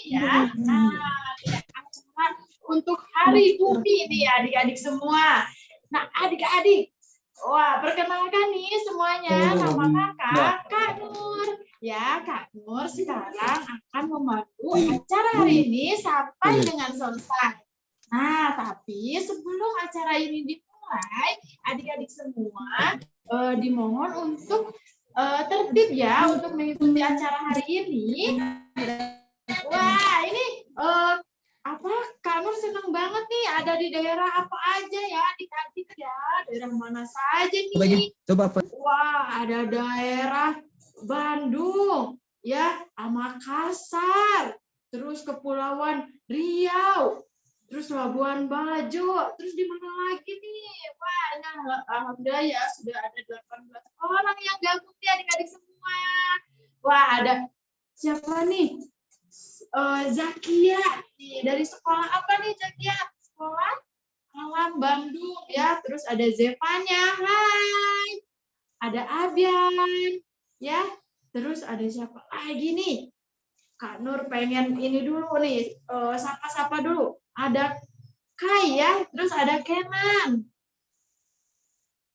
ya. Nah, acara untuk Hari Bumi nih adik-adik semua. Nah, adik-adik, wah, perkenalkan nih semuanya, nama kakak, Kak Nur. Ya, Kak Nur sekarang akan memandu acara hari ini sampai dengan selesai. Nah, tapi sebelum acara ini dimulai, adik-adik semua dimohon untuk tertib ya untuk mengikuti acara hari ini. Wah, ini Kak Nur senang banget nih ada di daerah apa aja ya adik-adik ya. Daerah mana saja nih? Coba apa? Wah, ada daerah Bandung, ya, Makassar, terus Kepulauan Riau, terus Labuan Bajo, terus di mana lagi nih? Wah, alhamdulillah ya sudah ada 18 orang yang gabung nih adik-adik semua. Wah, ada siapa nih? Zakia dari sekolah apa nih Zakia? Sekolah Alam Bandung ya. Terus ada Zevanya, hai. Ada Abian ya. Terus ada siapa lagi nih? Kak Nur pengen ini dulu nih, sapa-sapa dulu. Ada Kai ya, terus ada Kenan.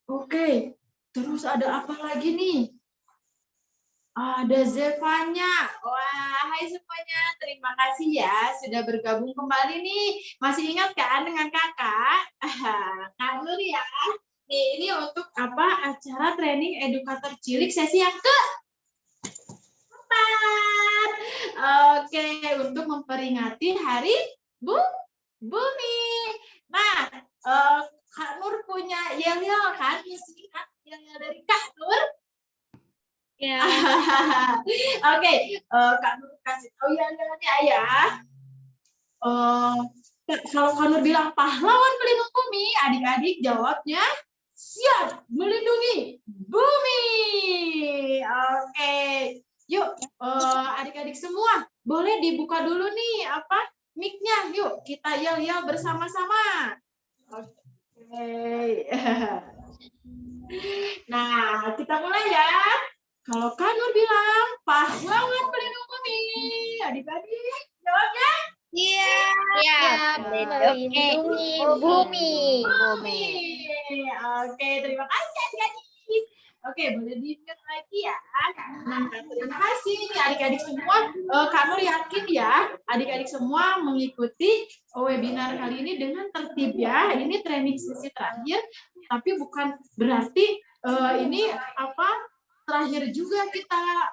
Oke, terus ada apa lagi nih? Ada Zevanya. Wah, hai semuanya. Terima kasih ya sudah bergabung kembali nih. Masih ingat kan dengan kakak? Kak Nur ya. Nih, ini untuk apa? Acara training edukator cilik sesi yang ke-4. Oke, untuk memperingati Hari Bumi. Nah, Kak Nur punya yel-yel kan? Masih ingat yel-yel dari Kak Nur? Ya. Oke, Kak Nur kasih tahu yel-yelnya ya. Kalau Kak Nur bilang pahlawan pelindung bumi, adik-adik jawabnya siap melindungi bumi. Oke, yuk adik-adik semua boleh dibuka dulu nih apa mic-nya. Yuk kita yel-yel bersama-sama. Oke. Nah, kita mulai ya. Kalau Kak Nur bilang pahlawan pelindung bumi, adik-adik jawabnya Iya. Melindungi bumi. Oke, terima kasih adik-adik. Oke, boleh di-mute lagi ya. Nah, terima kasih nih adik-adik semua. Kak Nur yakin ya, adik-adik semua mengikuti webinar kali ini dengan tertib ya. Ini training sesi terakhir, tapi bukan berarti ini apa terakhir juga kita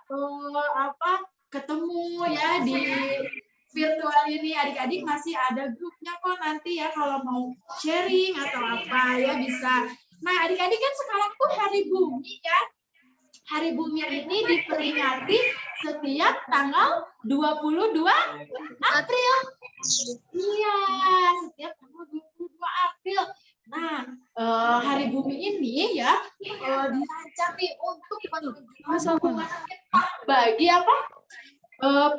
ketemu ya di virtual ini. Adik-adik masih ada grupnya kok nanti ya kalau mau sharing atau apa ya bisa. Nah, adik-adik kan sekarang tuh Hari Bumi ya. Hari Bumi ini diperingati setiap tanggal 22 April. Iya, setiap tanggal 22 April. Nah, Hari Bumi ini ya dirancang nih untuk menunjukkan bagi apa?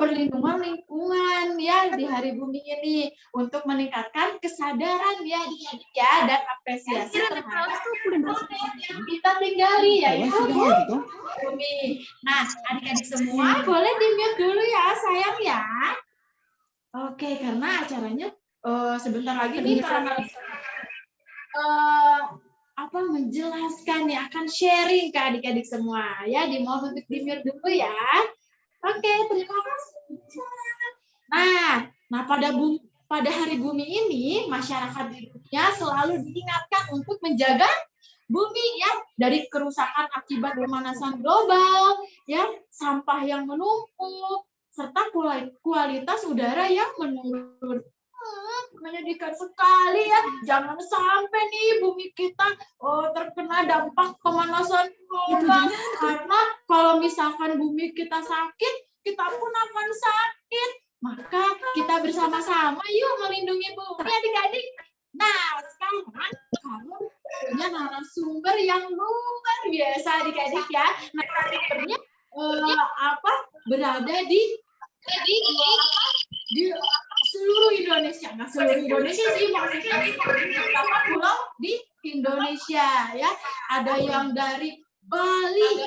Perlindungan lingkungan ya di Hari Bumi ini untuk meningkatkan kesadaran ya adik-adik ya dan apresiasi terhadap yang kita tinggali ya itu bumi. Nah, adik-adik semua boleh di-mute dulu ya sayang ya. Oke, karena acaranya sebentar lagi nih menjelaskan ya, akan sharing ke adik-adik semua ya. Dimohon untuk di-mute dulu ya. Oke, terima kasih. Nah pada Hari Bumi ini masyarakat di dunia selalu diingatkan untuk menjaga bumi ya dari kerusakan akibat pemanasan global, ya sampah yang menumpuk serta kualitas udara yang menurun. Menyedihkan sekali ya, jangan sampai nih bumi kita terkena dampak pemanasan global karena kalau misalkan bumi kita sakit, kita pun akan sakit. Maka kita bersama-sama yuk melindungi bumi adik-adik. Nah, sekarang kamu punya narasumber yang luar biasa adik-adik ya. Narasumbernya berada di seluruh Indonesia. Nah, seluruh Indonesia sih maksudnya beberapa pulau di Indonesia ya. Ada yang dari Bali.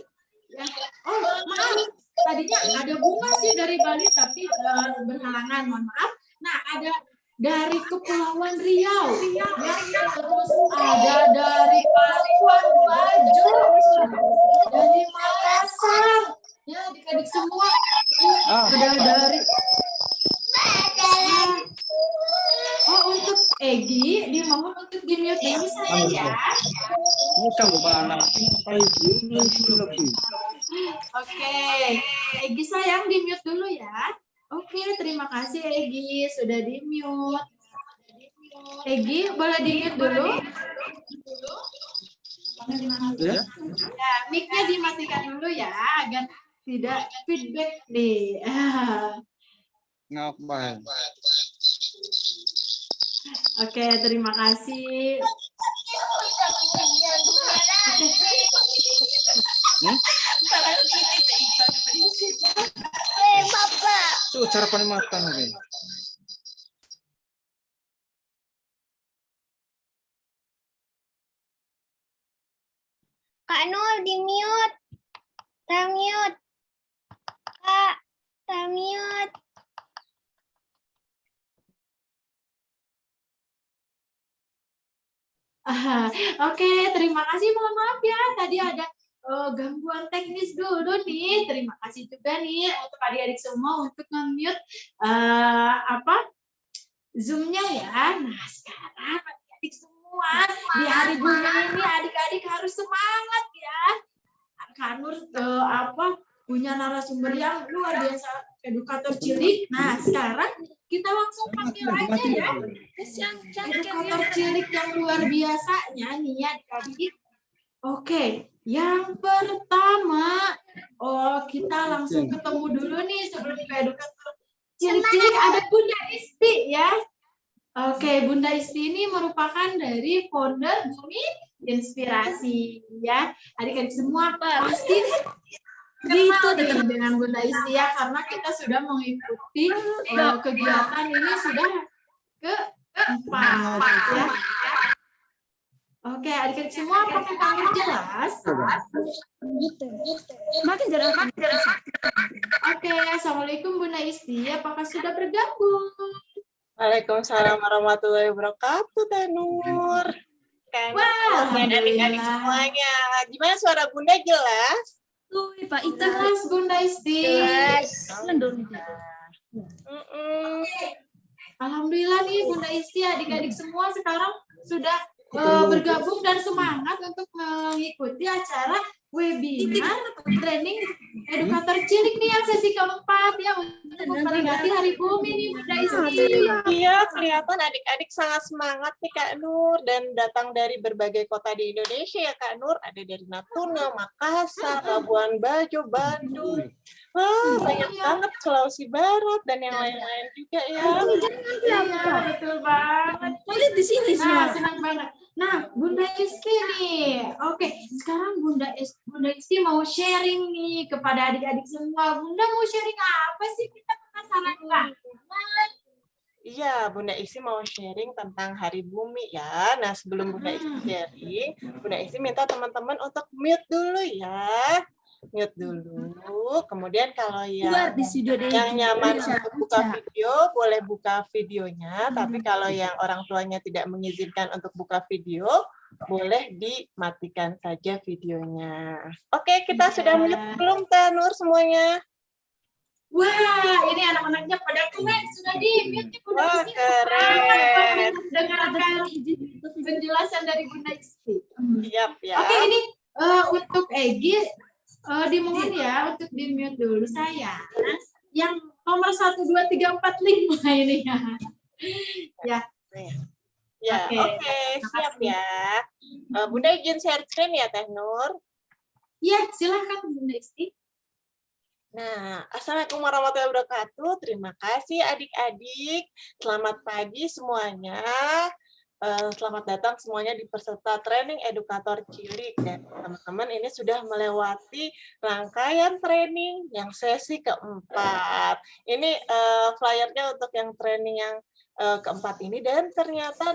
Ya. Oh, maaf. Tadinya ada bunga sih dari Bali, tapi berhasil berhalangan, mohon maaf. Nah, ada dari Kepulauan Riau, ya, terus ada dari Labuan Bajo, dari Makassar, ya adik-adik semua. Ada dari oh, untuk Egi dimohon untuk di-mute dulu saya ya. Oke, Egi sayang di-mute dulu ya. Oke, terima kasih Egi sudah di-mute. Egi boleh di-mute dulu? Ya. Ya, mic-nya dimatikan dulu ya agar tidak feedback nih. Ngapain? Oke, terima kasih. Tuh cara paling matang nih. Kak Nur di mute. Mute. Kak, mute. Oke, terima kasih. Mohon maaf ya, tadi ada gangguan teknis dulu nih. Terima kasih juga nih untuk adik-adik semua untuk nge-mute Zoom-nya ya. Nah, sekarang adik-adik semua di hari bumi ini adik-adik harus semangat ya. Kak Nur punya narasumber yang luar biasa, edukator cilik. Nah, sekarang kita langsung panggil aja ya. Edukator cilik yang luar biasanya nih ya adik-adik. Oke, yang pertama, kita langsung ketemu dulu nih sebelum ke edukator cilik-cilik ada Bunda Isti ya. Oke, Bunda Isti ini merupakan dari founder Bumi Inspirasi ya. Adik-adik semua pasti gitu dengan Bunda Isti ya, karena kita sudah mengikuti kegiatan ini sudah keempat ya. Oke, adik-adik semua apakah kalian jelas? Makin jelas. Oke, Assalamualaikum Bunda Isti, apakah sudah bergabung? Waalaikumsalam warahmatullahi wabarakatuh, Teh Nur. Wah, Dan adik-adik semuanya. Gimana suara Bunda jelas? Tuh, Pak Ita. jelas Bunda Isti. Alhamdulillah nih Bunda Isti, adik-adik semua sekarang sudah bergabung dan semangat untuk mengikuti acara webinar training edukator cilik nih yang sesi keempat ya untuk memperingati Hari Bumi nih Bunda Isti. Iya, kelihatan adik-adik sangat semangat nih Kak Nur, dan datang dari berbagai kota di Indonesia ya Kak Nur. Ada dari Natuna, Makassar, Labuan Bajo, Bandung. Wah, banyak banget, Sulawesi Barat dan yang lain-lain juga ya. Iya, betul banget. Lihat di sini Nah, semua. senang banget. Nah, Bunda Isti nih. Oke, sekarang Bunda Isti mau sharing nih kepada adik-adik semua. Bunda mau sharing apa sih? Kita penasaran banget. Iya, Bunda Isi mau sharing tentang Hari Bumi ya. Nah, sebelum Bunda Isi sharing, Bunda Isi minta teman-teman untuk mute dulu ya. Mute dulu. Kemudian kalau Keluar di studio deh. yang nyaman Bisa, untuk buka bisa. video, boleh buka videonya. Tapi kalau yang orang tuanya tidak mengizinkan untuk buka video, boleh dimatikan saja videonya. Oke, kita sudah mute belum, Teh Nur, semuanya? Wah, ini anak-anaknya pada keren. Sudah di-mute Bunda Wah, Isti. keren. Dengarkan penjelasan dari Bunda Isti. Siap ya. Oke, ini untuk Egi, dimohon ya untuk di-mute dulu saya. Yang nomor 1, 2, 3, 4, 5 ini ya. Ya. Ya, Oke. oke, siap ya. Bunda izin share screen ya, Teh Nur. Ya, silakan Bunda Isti. Nah, Assalamualaikum warahmatullahi wabarakatuh. Terima kasih adik-adik. Selamat pagi semuanya. Selamat datang semuanya di peserta training edukator cilik. Dan teman-teman ini sudah melewati rangkaian training yang sesi keempat. Ini flyernya untuk yang training yang keempat ini, dan ternyata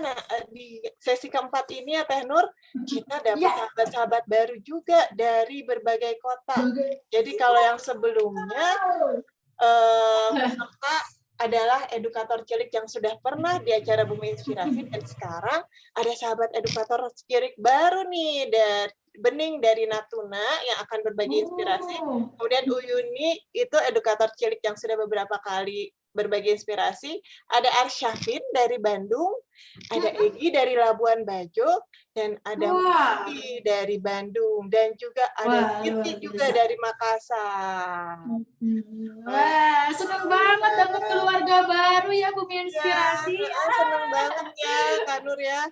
di sesi keempat ini ya Teh Nur, kita dapat sahabat-sahabat baru juga dari berbagai kota. Jadi kalau yang sebelumnya peserta adalah edukator cilik yang sudah pernah di acara Bumi Inspirasi, dan sekarang ada sahabat edukator cilik baru nih, dari Bening dari Natuna yang akan berbagi inspirasi. Oh. Kemudian Uyuni itu edukator cilik yang sudah beberapa kali berbagi inspirasi. Ada Arsyafin dari Bandung, ada Egi dari Labuan Bajo, dan ada Wah. Mati dari Bandung, dan juga ada Wah, Titi luar juga biasa. dari Makassar. Wah, senang banget dapat keluarga baru ya Bumi Inspirasi. Senang banget ya Kak Nur ya.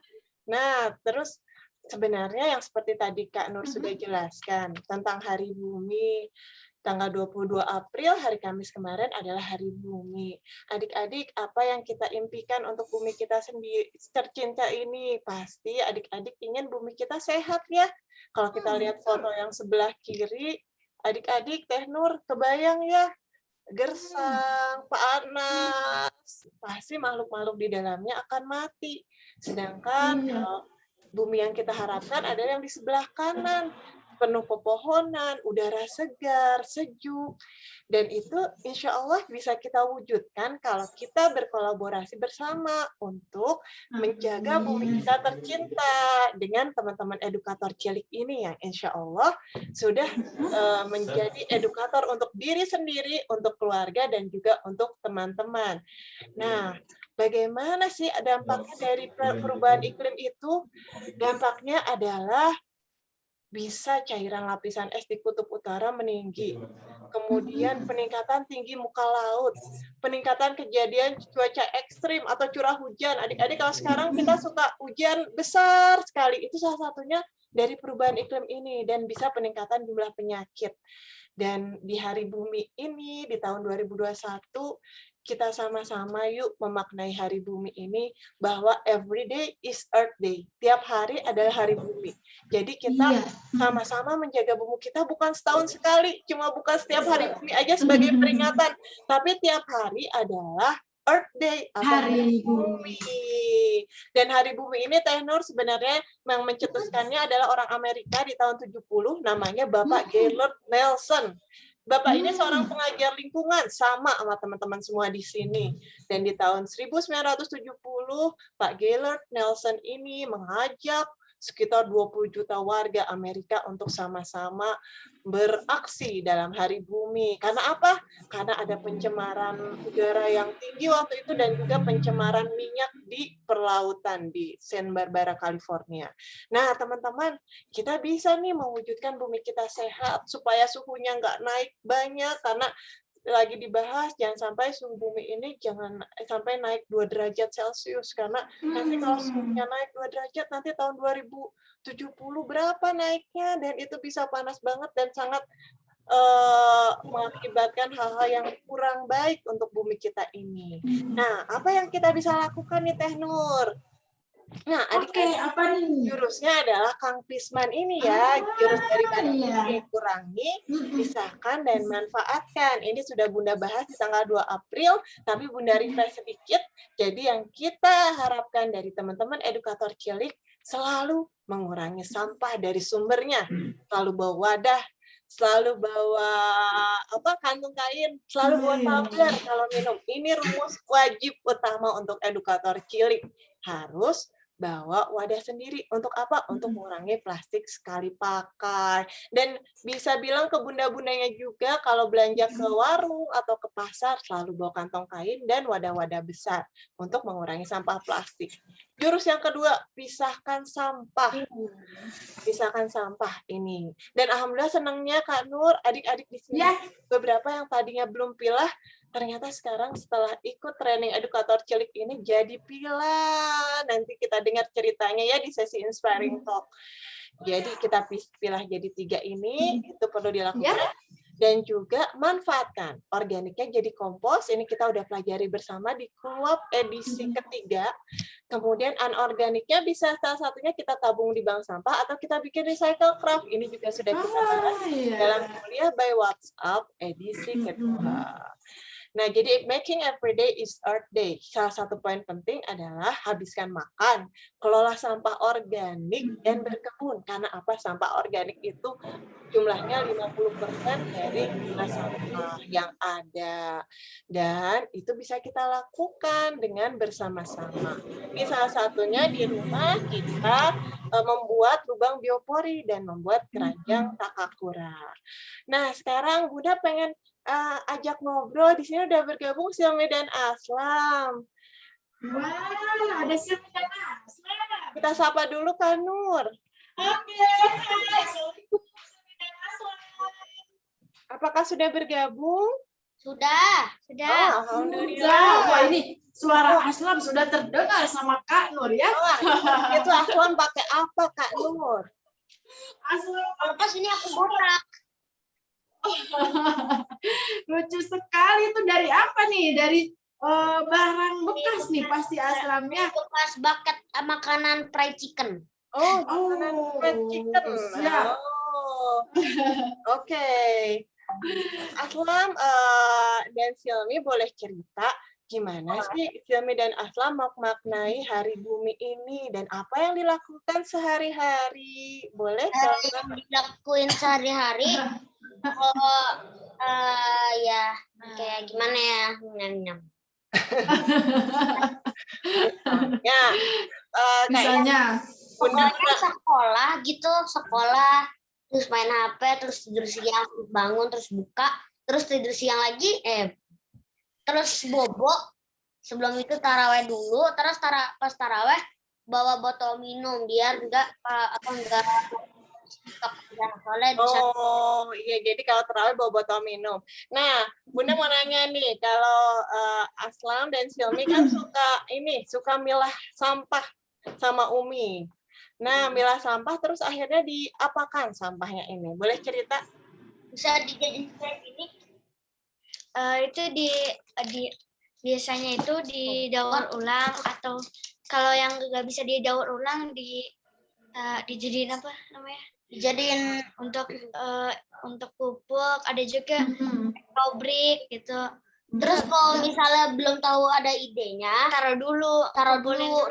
Nah, terus sebenarnya yang seperti tadi Kak Nur sudah jelaskan tentang Hari Bumi, tanggal 22 April, hari Kamis kemarin adalah Hari Bumi. Adik-adik, apa yang kita impikan untuk bumi kita sendiri tercinta ini? Pasti adik-adik ingin bumi kita sehat ya. Kalau kita lihat foto yang sebelah kiri, adik-adik, Teh Nur, kebayang ya? Gersang, panas, pasti makhluk-makhluk di dalamnya akan mati. Sedangkan bumi yang kita harapkan adalah yang di sebelah kanan, penuh pepohonan, udara segar, sejuk, dan itu insya Allah bisa kita wujudkan kalau kita berkolaborasi bersama untuk menjaga bumi kita tercinta dengan teman-teman edukator cilik ini yang insya Allah sudah menjadi edukator untuk diri sendiri, untuk keluarga, dan juga untuk teman-teman. Nah, bagaimana sih dampaknya dari perubahan iklim itu? Dampaknya adalah bisa cairan lapisan es di kutub utara meninggi, kemudian peningkatan tinggi muka laut, peningkatan kejadian cuaca ekstrim atau curah hujan. Adik-adik, kalau sekarang kita suka hujan besar sekali, itu salah satunya dari perubahan iklim ini, dan bisa peningkatan jumlah penyakit. Dan di Hari Bumi ini, di tahun 2021, kita sama-sama yuk memaknai Hari Bumi ini bahwa every day is Earth Day. Tiap hari adalah Hari Bumi. Jadi kita sama-sama menjaga bumi kita bukan setahun sekali, cuma bukan setiap Hari Bumi aja sebagai peringatan, tapi tiap hari adalah Earth Day atau Hari Bumi. Dan Hari Bumi ini Teh Nur sebenarnya yang mencetuskannya adalah orang Amerika di tahun 70, namanya Bapak Gaylord Nelson. Bapak ini seorang pengajar lingkungan, sama teman-teman semua di sini. Dan di tahun 1970, Pak Gaylord Nelson ini mengajak sekitar 20 juta warga Amerika untuk sama-sama beraksi dalam Hari Bumi. Karena apa? Karena ada pencemaran udara yang tinggi waktu itu dan juga pencemaran minyak di perlautan di Santa Barbara, California. Nah, teman-teman, kita bisa nih mewujudkan bumi kita sehat supaya suhunya nggak naik banyak, karena lagi dibahas jangan sampai suhu bumi ini jangan sampai naik 2 derajat Celcius, karena nanti kalau suhunya naik 2 derajat nanti tahun 2070 berapa naiknya, dan itu bisa panas banget dan sangat mengakibatkan hal-hal yang kurang baik untuk bumi kita ini. Nah, apa yang kita bisa lakukan nih Teh Nur? Nah, adik-adik, apa nih? jurusnya adalah Kang Pisman ini ya, jurus dari Bandung, kurangi, pisahkan, dan manfaatkan. Ini sudah Bunda bahas di tanggal 2 April, tapi Bunda refresh sedikit. Jadi yang kita harapkan dari teman-teman edukator cilik, selalu mengurangi sampah dari sumbernya, selalu bawa wadah, selalu bawa kantung kain, selalu bawa tumbler kalau minum. Ini rumus wajib utama untuk edukator cilik. Harus bawa wadah sendiri. Untuk apa? Untuk mengurangi plastik sekali pakai. Dan bisa bilang ke bunda-bundanya juga kalau belanja ke warung atau ke pasar selalu bawa kantong kain dan wadah-wadah besar untuk mengurangi sampah plastik. Jurus yang kedua, pisahkan sampah. Pisahkan sampah ini. Dan alhamdulillah senangnya Kak Nur, adik-adik di sini beberapa yang tadinya belum pilah, ternyata sekarang setelah ikut training edukator cilik ini jadi pilah. Nanti kita dengar ceritanya ya di sesi Inspiring Talk. Jadi kita pilah jadi 3 ini, itu perlu dilakukan. Dan juga manfaatkan. Organiknya jadi kompos, ini kita udah pelajari bersama di Kluwab edisi ketiga. Kemudian anorganiknya bisa salah satunya kita tabung di bank sampah atau kita bikin recycle craft. Ini juga sudah kita bahas dalam kuliah by WhatsApp edisi kedua. Nah, jadi making every day is Earth Day. Salah satu poin penting adalah habiskan makan, kelola sampah organik, dan berkebun. Karena apa? Sampah organik itu jumlahnya 50% dari jumlah sampah yang ada. Dan itu bisa kita lakukan dengan bersama-sama. Ini salah satunya di rumah kita membuat lubang biopori dan membuat keranjang takakura. Nah, sekarang Bunda pengen ajak ngobrol. Di sini udah bergabung Silmi dan Aslam. Wah, ada siapa dan Aslam. Kita sapa dulu Kak Nur. Oke, hai. Assalamualaikum Silmi dan Aslam. Apakah sudah bergabung? Sudah. Oh, alhamdulillah. Wah, ini suara Aslam sudah terdengar sama Kak Nur ya. Oh, itu Aslam pakai apa Kak Nur? Aslam Pas ini aku botak. lucu sekali itu dari apa nih? Dari barang bekas nih pasti Aslamnya. Itu pas bucket makanan fried chicken. Oh, Oh, makanan fried chicken. siap. Oh, oke. Aslam dan Silmi boleh cerita gimana sih Silmi dan Aslam memaknai Hari Bumi ini dan apa yang dilakukan sehari-hari? Boleh? Yang dilakuin sehari-hari. Oh, ya kayak gimana ya? Nyam-nyam. Ya, Misalnya, Pokoknya sekolah, terus main HP, terus tidur siang, terus bangun, terus buka, terus tidur siang lagi, terus bobo. Sebelum itu taraweh dulu, terus pas taraweh bawa botol minum biar enggak soalnya bisa. oh iya, jadi kalau terawih bawa botol minum. Nah, Bunda mau nanya nih, kalau Aslam dan Silmi kan suka milah sampah sama Umi. Nah, milah sampah terus akhirnya diapakan sampahnya ini? Boleh cerita? Bisa dijadiin kayak gini. Itu biasanya itu didaur ulang, atau kalau yang nggak bisa didaur ulang dijadiin apa namanya? Dijadiin untuk pupuk, ada juga pabrik gitu. Terus kalau misalnya belum tahu ada idenya, taruh dulu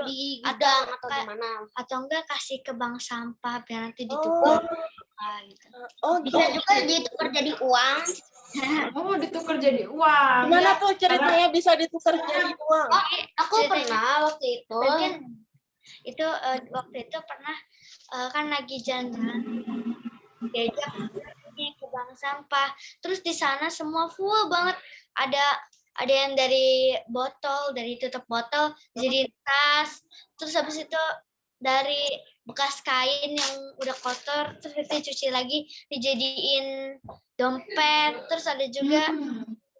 di gudang atau di mana, atau enggak kasih ke bank sampah biar nanti ditukar. Gitu. Oh, Bisa juga ditukar jadi uang. oh ditukar jadi uang. Gimana ya. tuh ceritanya bisa ditukar jadi uang? Aku pernah waktu itu. Waktu itu pernah kan lagi jalan-jalan diajak ke bank sampah. Terus di sana semua full banget. Ada yang dari botol, dari tutup botol jadi tas. Terus habis itu dari bekas kain yang udah kotor terus dicuci lagi dijadiin dompet. Terus ada juga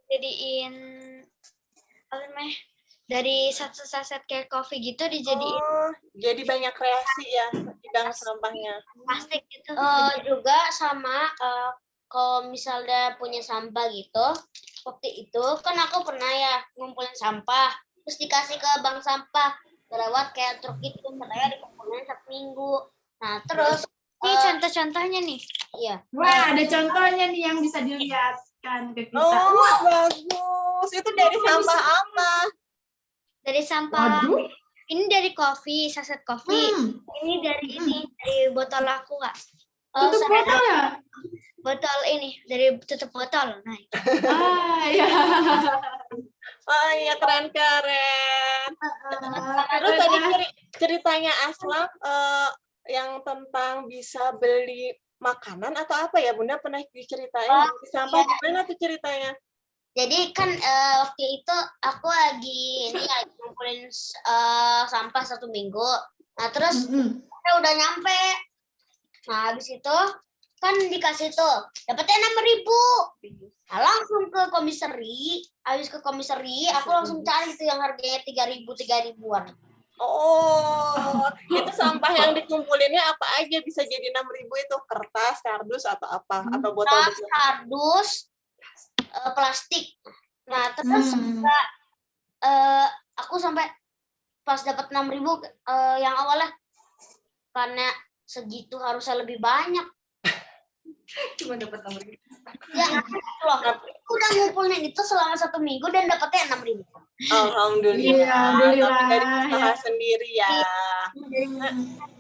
jadiin apa namanya? Dari saset-saset kayak kopi gitu dijadiin. Oh, jadi banyak kreasi ya di bank sampahnya. Plastik gitu. Juga sama kalau misalnya punya sampah gitu, waktu itu kan aku pernah ya ngumpulin sampah, terus dikasih ke bank sampah lewat kayak truk itu, katanya dikumpulin 1 minggu. Nah terus ini contoh-contohnya nih. Iya. Wah, ada contohnya nih yang bisa dilihatkan ke kita. Oh, bagus. Itu dari sampah apa? Dari sampah. Waduh. Ini dari kopi, saset kopi. Ini dari botol aku nggak? Tutup botol ya? Botol ini dari tutup botol. Nah. Ya. Oh iya, keren. Terus tadi ceritanya Aslam yang tentang bisa beli makanan atau apa ya, Bunda pernah diceritain? Sampah gimana tuh ceritanya? Jadi kan waktu itu aku lagi ngumpulin sampah 1 minggu. Nah terus saya udah nyampe. Nah habis itu kan dikasih tuh dapetnya 6.000. Nah, langsung ke komiseri. Habis ke komiseri aku langsung cari tuh yang harganya 3.000-an. Oh, itu sampah yang dikumpulinnya apa aja bisa jadi 6.000 itu? Kertas, kardus atau apa? Atau botol? Kardus, plastik. Nah terus aku sampai pas dapat 6.000 yang awalnya karena segitu harusnya lebih banyak. Cuma dapat 6.000. Ya, loh. Udah ngumpulin itu selama 1 minggu dan dapatnya 6.000. Alhamdulillah. Iya, alhamdulillah, Tapi dari usaha ya. sendiri ya.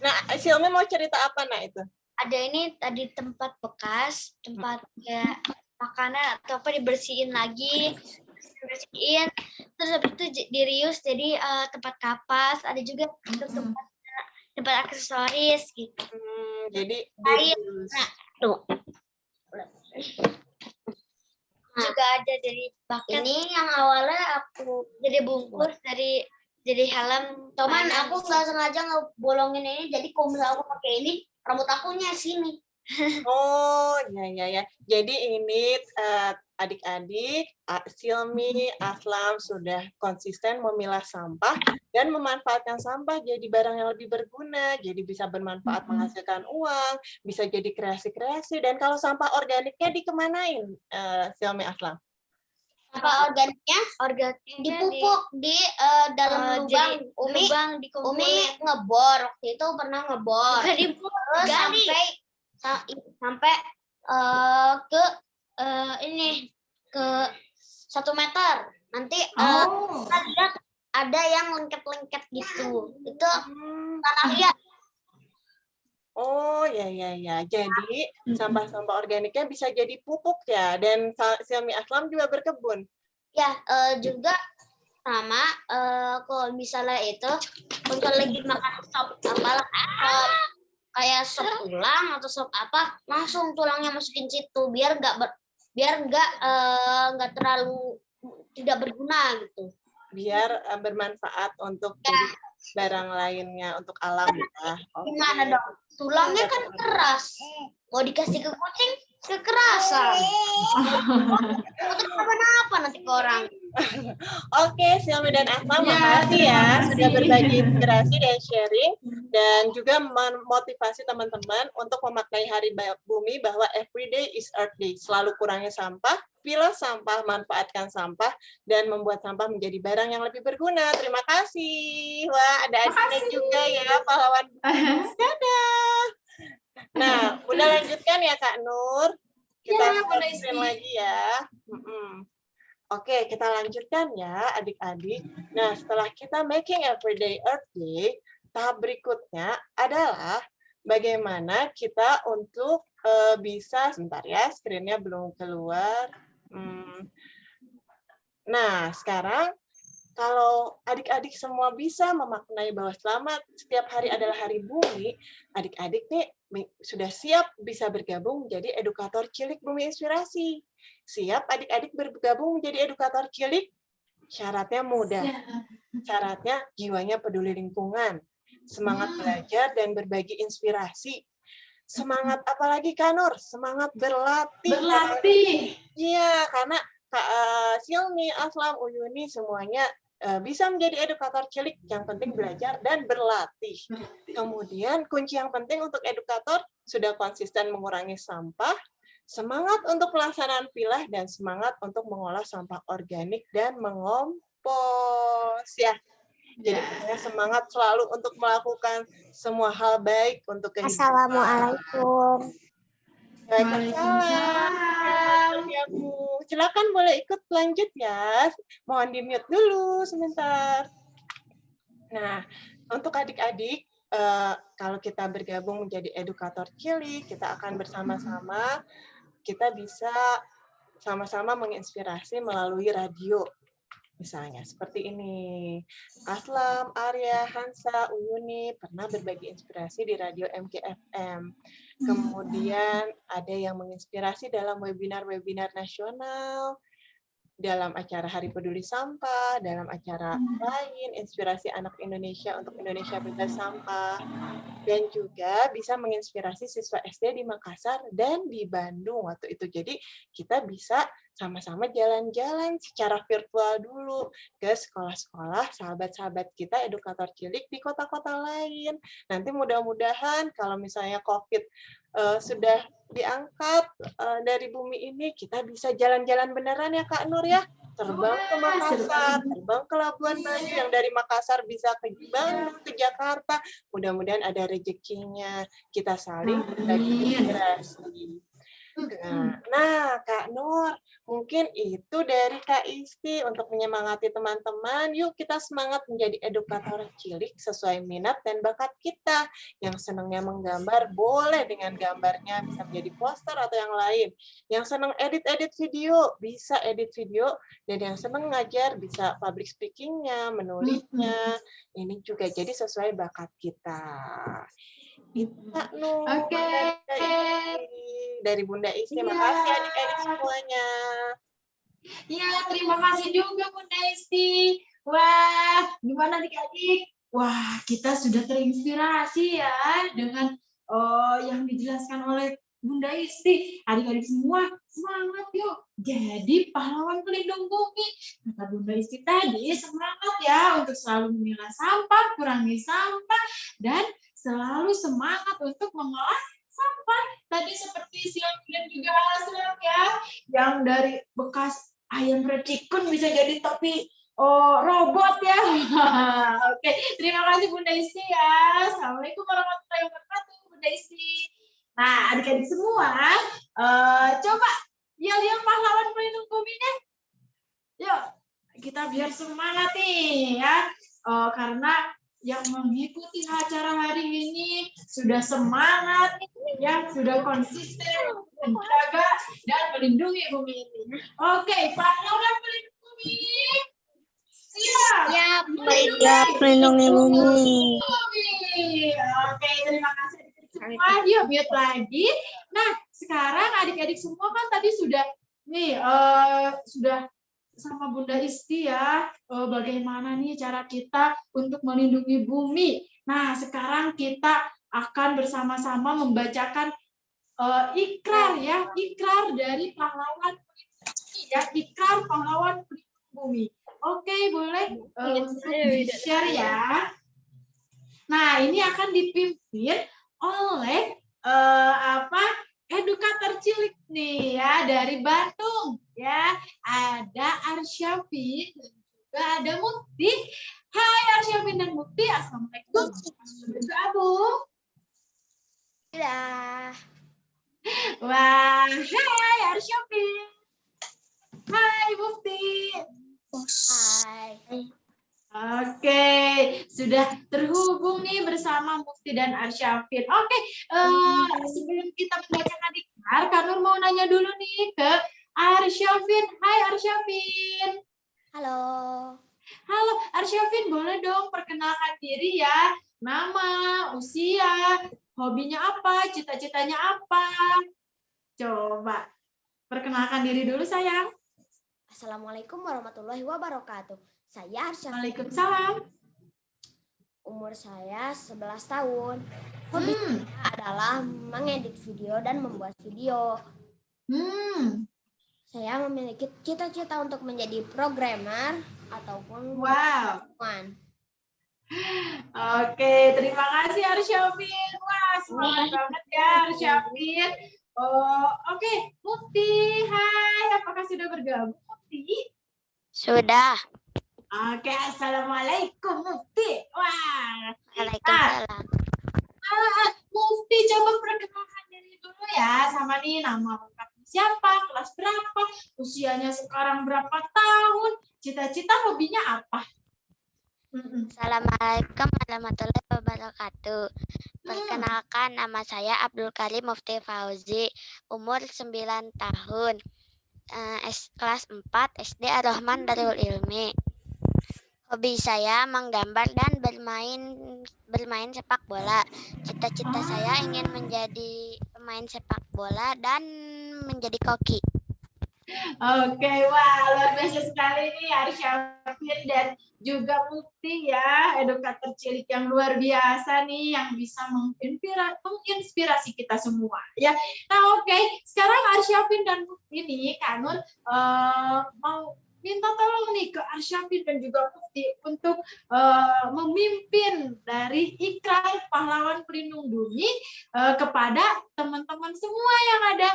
Nah, Silmi mau cerita apa itu? Ada ini tadi tempat bekas, tempat kayak makanan atau apa dibersihin lagi, bersihin. Terus habis itu dirius jadi tempat kapas, ada juga untuk tempat aksesoris gitu. Jadi Nah, tuh. Juga ada dari bucket. Ini yang awalnya aku jadi bungkus jadi helm. Cuman aku nggak sengaja ngebolongin ini, jadi kalau misalnya aku pakai ini, rambut akunya sini. Oh, ya. Jadi ini adik-adik, Silmi, Aslam sudah konsisten memilah sampah dan memanfaatkan sampah jadi barang yang lebih berguna, jadi bisa bermanfaat menghasilkan uang, bisa jadi kreasi-kreasi, dan kalau sampah organiknya dikemanain, Silmi, Aslam? Sampah organiknya dipupuk di dalam lubang. Umi ngebor, waktu itu pernah ngebor. Terus sampai ke ini ke 1 meter. Nanti kita lihat ada yang lengket-lengket gitu. Itu tanah liat. Oh, ya. Jadi sampah-sampah organiknya bisa jadi pupuk ya, dan Silmi Aslam juga berkebun. Ya, juga sama kalau misalnya itu untuk lagi makan sop kayak sop tulang atau sop apa, langsung tulangnya masukin situ biar nggak terlalu tidak berguna gitu. Biar bermanfaat untuk jadi barang lainnya, untuk alam ya. Gimana dong? Tulangnya kan keras. Mau dikasih ke kucing, kekerasan. Terus apa nanti ke orang? Oke, Silmi dan Asma, makasih ya sudah berbagi inspirasi dan sharing, dan juga memotivasi teman-teman untuk memaknai Hari Bumi bahwa every day is Earth Day. Selalu kurangi sampah, pilah sampah, manfaatkan sampah, dan membuat sampah menjadi barang yang lebih berguna. Terima kasih. Wah, ada adiknya juga ya, pahlawan. Dadah. Nah, udah lanjutkan ya Kak Nur. Kita lanjutkan lagi ya. Oke, kita lanjutkan ya adik-adik. Nah, setelah kita making everyday Earth Day, tahap berikutnya adalah bagaimana kita untuk bisa, sebentar ya, screen-nya belum keluar. Nah, sekarang kalau adik-adik semua bisa memaknai bahwa setiap hari adalah hari bumi, adik-adik nih sudah siap bisa bergabung menjadi edukator cilik Bumi Inspirasi. Siap adik-adik bergabung menjadi edukator cilik? Syaratnya mudah. Syaratnya jiwanya peduli lingkungan, semangat belajar dan berbagi inspirasi. Semangat apalagi Kak Nur? Semangat berlatih. Iya, karena Kak Silmi, Aslam, Uyuni semuanya bisa menjadi edukator cilik, yang penting belajar dan berlatih. Kemudian kunci yang penting untuk edukator sudah konsisten mengurangi sampah, semangat untuk pelaksanaan pilah, dan semangat untuk mengolah sampah organik dan mengompos ya. Jadi semangat selalu untuk melakukan semua hal baik untuk kehidupan. Assalamualaikum. Waalaikumsalam. Silakan boleh ikut lanjut ya. Mohon di-mute dulu sebentar. Nah, untuk adik-adik, kalau kita bergabung menjadi edukator cilik, kita akan bersama-sama, kita bisa sama-sama menginspirasi melalui radio. Misalnya seperti ini. Aslam, Arya, Hansa, Uyuni pernah berbagi inspirasi di radio MKFM. Kemudian ada yang menginspirasi dalam webinar-webinar nasional, dalam acara Hari Peduli Sampah, dalam acara lain, Inspirasi Anak Indonesia untuk Indonesia Bebas Sampah, dan juga bisa menginspirasi siswa SD di Makassar dan di Bandung waktu itu. Jadi kita bisa sama-sama jalan-jalan secara virtual dulu ke sekolah-sekolah sahabat-sahabat kita edukator cilik di kota-kota lain. Nanti mudah-mudahan kalau misalnya COVID sudah diangkat dari bumi ini, kita bisa jalan-jalan beneran ya Kak Nur ya. Terbang ke Makassar, terbang ke Labuan Bajo, yang dari Makassar bisa ke Bandung, ke Jakarta. Mudah-mudahan ada rezekinya. Kita saling berbagi inspirasi. Nah, Kak Nur, mungkin itu dari Kak Isti untuk menyemangati teman-teman. Yuk kita semangat menjadi edukator cilik sesuai minat dan bakat kita. Yang senangnya menggambar, boleh dengan gambarnya bisa menjadi poster atau yang lain. Yang senang edit-edit video, bisa edit video. Dan yang senang ngajar, bisa public speaking-nya, menulisnya. Ini juga jadi sesuai bakat kita. Itu Kak Nur. Oke. Dari Bunda Isti. Iya. Makasih adik-adik semuanya. Iya, terima kasih juga Bunda Isti. Wah, gimana adik-adik? Wah, kita sudah terinspirasi ya dengan yang dijelaskan oleh Bunda Isti. Adik-adik semua, semangat yuk. Jadi pahlawan pelindung bumi. Kata Bunda Isti tadi, semangat ya untuk selalu memilah sampah, kurangi sampah, dan selalu semangat untuk mengolah sampah. Tadi seperti siang dan juga Aslam ya, yang dari bekas ayam recikun bisa jadi topi robot ya. Oke, terima kasih Bunda Isti ya. Assalamualaikum warahmatullahi wabarakatuh Bunda Isti. Nah, adik-adik semua, coba yel-yel pahlawan pelindung bumi deh. Yuk, kita biar semangat nih ya. Karena yang mengikuti acara hari ini sudah semangat ya, sudah konsisten menjaga dan melindungi bumi ini. Oke, pahlawan pelindung bumi. Siap. Melindungi bumi. Oke, terima kasih adik-adik semua. Yuk, mute lagi. Nah, sekarang adik-adik semua kan tadi sudah nih sudah sama Bunda Isti ya, bagaimana nih cara kita untuk melindungi bumi. Nah, sekarang kita akan bersama-sama membacakan ikrar ya, ikrar dari pahlawan pelindung bumi ya, ikrar pahlawan pelindung bumi. Oke, boleh share ya. Nah, ini akan dipimpin oleh edukator cilik nih ya dari Bandung ya. Ada Arsyafin dan juga ada Mukti. Hai Arsyafin dan Mukti, assalamualaikum. Bergabung. Dadah. Wah, hai Arsyafin. Hai Mukti. Hai. Oke, sudah terhubung nih bersama Mufti dan Arsyafin. Oke, sebelum kita membacakan ikrar, Kak Nur mau nanya dulu nih ke Arsyafin. Hai Arsyafin. Halo. Halo Arsyafin, boleh dong perkenalkan diri ya. Nama, usia, hobinya apa, cita-citanya apa. Coba perkenalkan diri dulu sayang. Assalamualaikum warahmatullahi wabarakatuh. Saya Arsyafin. Waalaikumsalam. Umur saya 11 tahun. Hobi saya adalah mengedit video dan membuat video. Saya memiliki cita-cita untuk menjadi programmer ataupun ilmuwan. Oke, terima kasih Arsyafin. Wah, semangat banget ya Arsyafin. Oke, Mufti. Hai, apakah sudah bergabung Mufti? Sudah. Oke, assalamualaikum Mufti. Wah. Waalaikumsalam. Mufti coba perkenalkan diri dulu ya, sama nih nama lengkapnya siapa, kelas berapa, usianya sekarang berapa tahun, cita-cita hobinya apa? Assalamualaikum warahmatullahi wabarakatuh. Perkenalkan, nama saya Abdul Karim Mufti Fauzi, umur 9 tahun, kelas 4 SD Ar-Rahman Darul Ilmi. Hobi saya menggambar dan bermain sepak bola. Cita-cita saya ingin menjadi pemain sepak bola dan menjadi koki. Oke, wah luar biasa sekali nih Arsyafin dan juga Mufti ya, edukator cilik yang luar biasa nih yang bisa menginspirasi kita semua ya. Nah oke, sekarang Arsyafin dan Mufti nih Kak Nur mau minta tolong nih ke Arsyafin dan juga Mufti untuk memimpin dari ikrar pahlawan pelindung bumi kepada teman-teman semua yang ada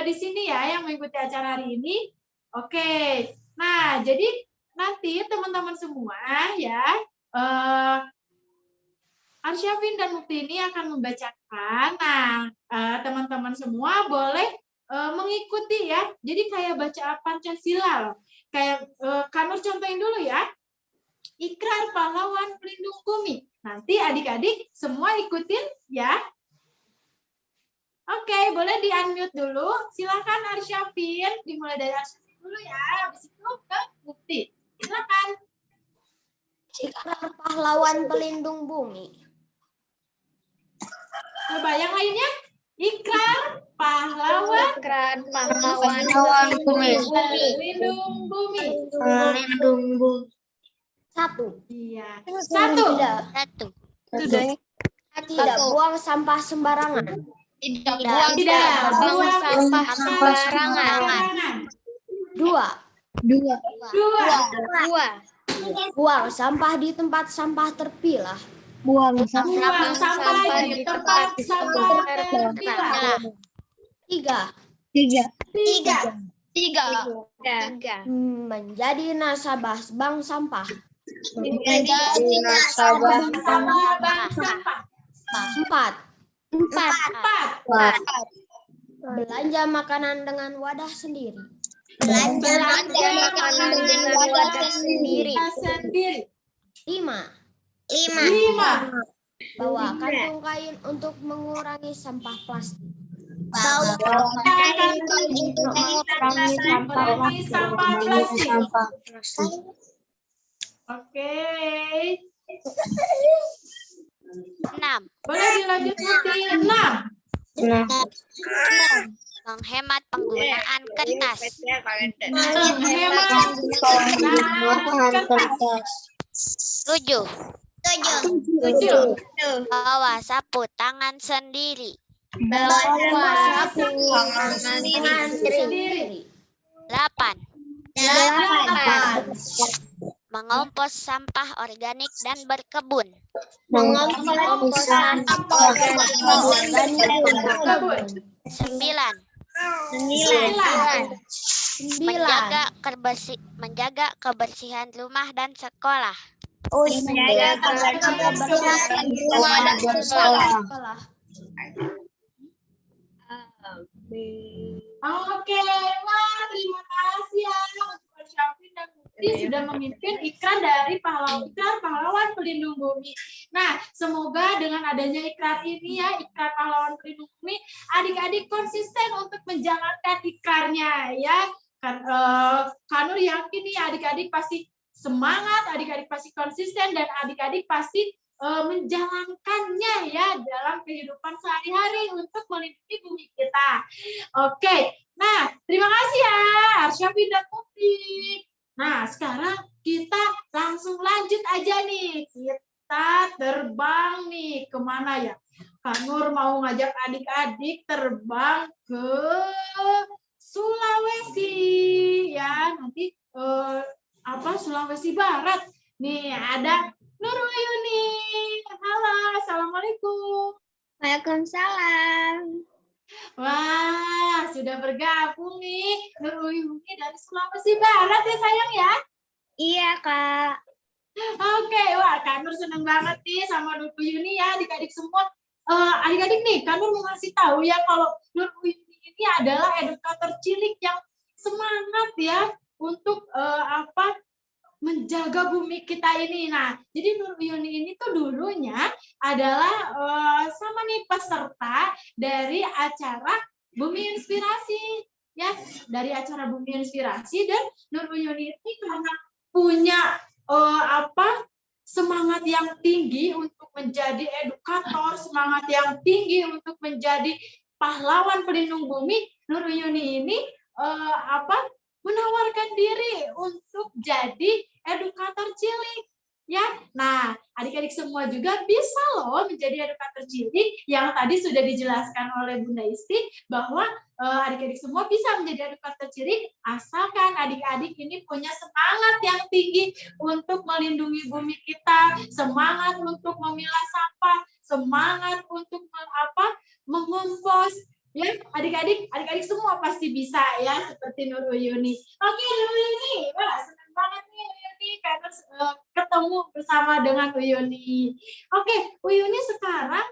di sini ya yang mengikuti acara hari ini. Oke, nah jadi nanti teman-teman semua ya Arsyafin dan Mufti ini akan membacakan. Nah teman-teman semua boleh mengikuti ya. Jadi kayak baca Pancasila loh. Kayak Kanur contohin dulu ya. Ikrar pahlawan pelindung bumi. Nanti adik-adik semua ikutin ya. Oke, boleh di-unmute dulu. Silakan Arsyafin, dimulai dari Arsyafin dulu ya. Habis itu ke Bukti. Silakan. Ikrar pahlawan pelindung bumi. Coba yang lainnya. Ikrar pahlawan bumi. pelindung bumi. Pelindung bumi. 1. Iya. 1. 1. Tidak buang sampah sembarangan. Tidak buang sampah sembarangan. 2. 2. Buang sampah di tempat sampah terpilah. Buang sampah di tempat sampah terpilah. 3. 3. Menjadi nasabah bank sampah. Bank sampah. 4. 4. Belanja makanan dengan wadah sendiri. Belanja makanan dengan wadah sendiri. 5. 5. Bawa kantung kain untuk mengurangi sampah plastik. Mengurangi sampah plastik. Oke. 6. Boleh dilanjut Putih. 6. Menghemat penggunaan kertas. Menghemat penggunaan kertas. 7. 7. Bawa sapu tangan sendiri. Bawa sapu tangan sendiri. 8. 8. Mengompos sampah organik dan berkebun. Mengompos sampah organik. 9. 9. Menjaga kebersihan rumah dan sekolah. Menjaga kebersihan rumah dan sekolah. Oke, wah terima kasih ya untuk Syafin dan Bukti sudah memimpin ikrar dari pahlawan pelindung bumi. Nah, semoga dengan adanya ikrar ini ya, ikrar pahlawan pelindung bumi, adik-adik konsisten untuk menjalankan ikrarnya ya. Kanur yakin nih adik-adik pasti semangat, adik-adik pasti konsisten dan adik-adik pasti menjalankannya ya dalam kehidupan sehari-hari untuk melindungi bumi kita. Oke, nah terima kasih ya Arsyafin dan Putri. Nah sekarang kita langsung lanjut aja nih. Kita terbang nih kemana ya? Kanur mau ngajak adik-adik terbang ke Sulawesi ya. Nanti Sulawesi Barat. Nih ada Nuruyuni. Halo, assalamualaikum. Waalaikumsalam. Wah, sudah bergabung nih Nuruyuni dari Sulawesi Barat ya sayang ya. Iya, Kak. Oke, wah Kanur seneng banget nih sama Nuruyuni ya adik-adik semua. Adik-adik nih, Kanur mau ngasih tahu ya kalau Nuruyuni ini adalah edukator cilik yang semangat ya untuk menjaga bumi kita ini. Nah, jadi Nuruyuni ini tuh dulunya adalah sama nih peserta dari acara Bumi Inspirasi ya, dari acara Bumi Inspirasi. Dan Nuruyuni ini karena punya semangat yang tinggi untuk menjadi edukator, semangat yang tinggi untuk menjadi pahlawan pelindung bumi, Nuruyuni ini menawarkan diri untuk jadi edukator cilik ya. Nah, adik-adik semua juga bisa loh menjadi edukator cilik yang tadi sudah dijelaskan oleh Bunda Isti bahwa adik-adik semua bisa menjadi edukator cilik asalkan adik-adik ini punya semangat yang tinggi untuk melindungi bumi kita, semangat untuk memilah sampah, semangat untuk mengompos. Ya, adik-adik semua pasti bisa ya seperti Nuruyuni. Oke, Nuruyuni, wah senang banget nih Uyuni karena ketemu bersama dengan Uyuni. Oke, Uyuni sekarang